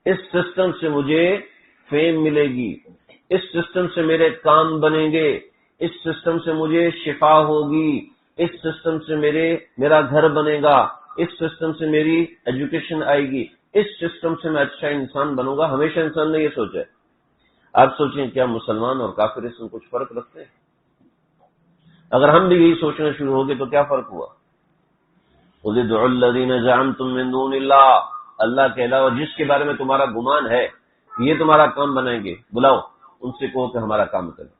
اس سسٹم سے مجھے فیم ملے گی، اس سسٹم سے میرے کام بنیں گے، اس سسٹم سے مجھے شفا ہوگی، اس سسٹم سے میرا گھر بنے گا، اس سسٹم سے میری ایجوکیشن آئے گی، اس سسٹم سے میں اچھا انسان بنوں گا۔ ہمیشہ انسان نے یہ سوچا ہے۔ آپ سوچیں کیا مسلمان اور کافر اس میں کچھ فرق رکھتے ہیں؟ اگر ہم بھی یہی سوچنا شروع ہو گئے تو کیا فرق ہوا؟ قُلِ ادْعُوا الَّذِينَ زَعَمْتُم مِّن دُونِ اللَّهِ، اللہ کے علاوہ جس کے بارے میں تمہارا گمان ہے یہ تمہارا کام بنائیں گے، بلاؤ ان سے، کہو کہ ہمارا کام کریں۔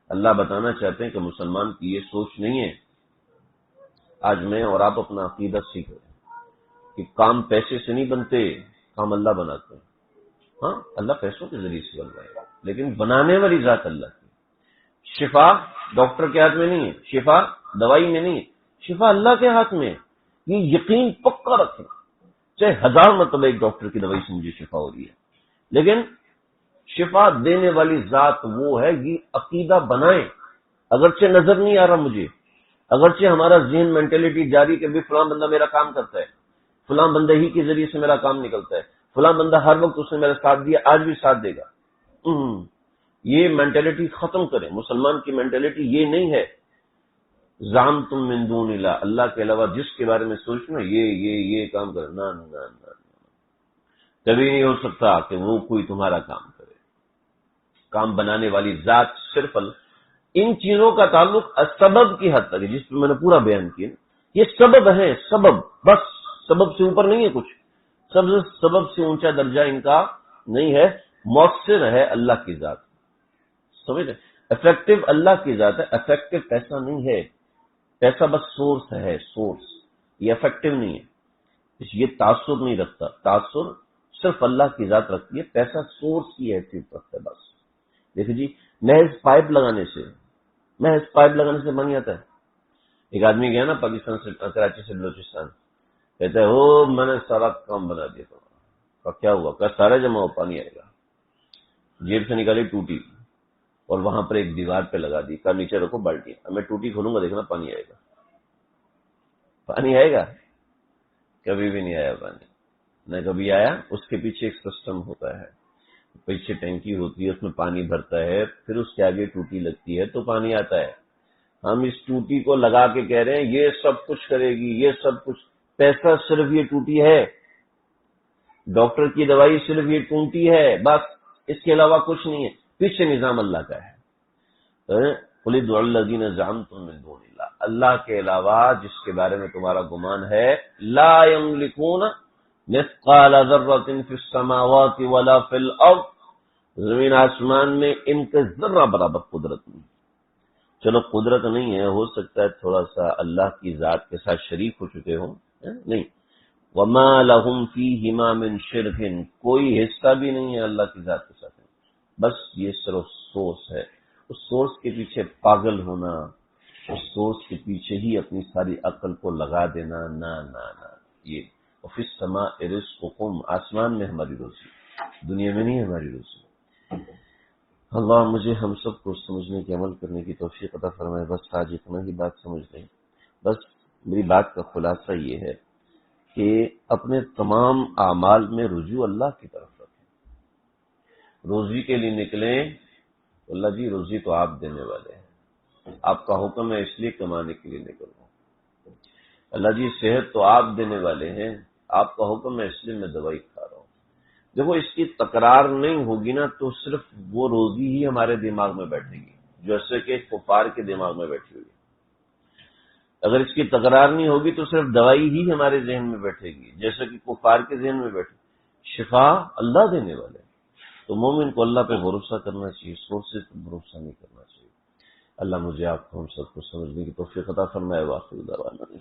اللہ بتانا چاہتے ہیں کہ مسلمان کی یہ سوچ نہیں ہے. آج میں اور آپ اپنا عقیدہ سیکھ رہے ہیں کہ کام پیسے سے نہیں بنتے، کام اللہ بناتے ہیں. ہاں اللہ پیسوں کے ذریعے سے بن رہا ہے، لیکن بنانے والی ذات اللہ کی. شفا ڈاکٹر کے ہاتھ میں نہیں ہے، شفا دوائی میں نہیں ہے، شفا اللہ کے ہاتھ میں ہے. یہ یقین پکا رکھیں، چاہے 1000 مرتبہ ایک ڈاکٹر کی دوائی سے مجھے شفا ہو رہی ہے، لیکن شفا دینے والی ذات وہ ہے. یہ عقیدہ بنائیں. اگرچہ نظر نہیں آ رہا مجھے، اگرچہ ہمارا ذہن مینٹلٹی جاری کہ بھی فلاں بندہ میرا کام کرتا ہے، فلاں بندہ ہی کے ذریعے سے میرا کام نکلتا ہے، فلاں بندہ ہر وقت اس نے میرا ساتھ دیا، آج بھی ساتھ دے گا. یہ مینٹلٹی ختم کریں. مسلمان کی مینٹلٹی یہ نہیں ہے زعمتم من دون اللہ، اللہ کے علاوہ جس کے بارے میں سوچنا یہ کام کرے. نہ کبھی نہیں ہو سکتا کہ وہ کوئی تمہارا کام کرے. کام بنانے والی ذات صرف اللہ. ان چیزوں کا تعلق سبب کی حد تک ہے، جس پہ میں نے پورا بیان کیا. یہ سبب ہے، سبب، بس سبب سے اوپر نہیں ہے کچھ. سبب سے اونچا درجہ ان کا نہیں ہے. مؤثر ہے اللہ کی ذات، سمجھ. افیکٹو اللہ کی ذات ہے. افیکٹو پیسہ نہیں ہے، پیسہ بس سورس ہے، سورس. یہ افیکٹو نہیں ہے، یہ تاثر نہیں رکھتا. تاثر صرف اللہ کی ذات رکھتی ہے. پیسہ سورس کی حیثیت رکھتا ہے بس. دیکھیں جی، محض پائپ لگانے سے بن جاتا ہے. ایک آدمی گیا نا پاکستان سے، کراچی سے بلوچستان، کہتا ہے میں نے سارا کام بنا دیا تھا. کیا ہوا؟ کہ سارا جمع ہو، پانی آئے گا. جیب سے نکالی ٹوٹی اور وہاں پر ایک دیوار پہ لگا دی. کہا نیچے رکھو بالٹی، اب میں ٹوٹی کھولوں گا، دیکھنا پانی آئے گا. پانی آئے گا؟ کبھی بھی نہیں آیا پانی، نہ کبھی آیا. اس کے پیچھے ایک سسٹم ہوتا ہے، پیچھے ٹینکی ہوتی ہے، اس میں پانی بھرتا ہے، پھر اس کے آگے ٹوٹی لگتی ہے تو پانی آتا ہے. ہم اس ٹوٹی کو لگا کے کہہ رہے ہیں یہ سب کچھ کرے گی، یہ سب کچھ. پیسہ صرف یہ ٹوٹی ہے، ڈاکٹر کی دوائی صرف یہ ٹوٹی ہے، بس. اس کے علاوہ کچھ نہیں ہے. پیچھے نظام اللہ کا ہے. قل ادعوا الذین زعمتم من دون اللہ، اللہ کے علاوہ جس کے بارے میں تمہارا گمان ہے. لا یملکون مثقال ذرۃ فی السماوات ولا فی الارض، زمین آسمان میں ان کے ذرہ برابر قدرت نہیں. چلو قدرت نہیں ہے، ہو سکتا ہے تھوڑا سا اللہ کی ذات کے ساتھ شریک ہو چکے ہوں، نہیں. وما لہم فیہما من شرک، کوئی حصہ بھی نہیں ہے اللہ کی ذات کے ساتھ. بس یہ صرف سورس ہے. اس سورس کے پیچھے پاگل ہونا، اس سورس کے پیچھے ہی اپنی ساری عقل کو لگا دینا، نہ. یہ وفی السماء رزقکم، آسمان میں ہماری روزی، دنیا میں نہیں ہماری روزی. اللہ مجھے ہم سب کو سمجھنے کے، عمل کرنے کی توفیق عطا فرمائے. بس آج اتنا ہی بات سمجھ لیں. بس میری بات کا خلاصہ یہ ہے کہ اپنے تمام اعمال میں رجوع اللہ کی طرف رکھیں. روزی کے لیے نکلیں، اللہ جی روزی تو آپ دینے والے ہیں، آپ کا حکم ہے اس لیے کمانے کے لیے نکل رہا ہوں. اللہ جی صحت تو آپ دینے والے ہیں، آپ کا حکم ہے اس لیے میں دوائی کھا رہا ہوں. دیکھو اس کی تکرار نہیں ہوگی نا تو صرف وہ روزی ہی ہمارے دماغ میں بیٹھے گی، جیسے کہ کفار کے دماغ میں بیٹھی ہوئی. اگر اس کی تکرار نہیں ہوگی تو صرف دوائی ہی ہمارے ذہن میں بیٹھے گی، جیسے کہ کفار کے ذہن میں بیٹھے. شفا اللہ دینے والے. تو مومن کو اللہ پہ بھروسہ کرنا چاہیے، سورسز پہ بھروسہ نہیں کرنا چاہیے. اللہ مجھے آپ کو ہم سب کو سمجھنے کی توفیق عطا فرمائے. واخر دعوانا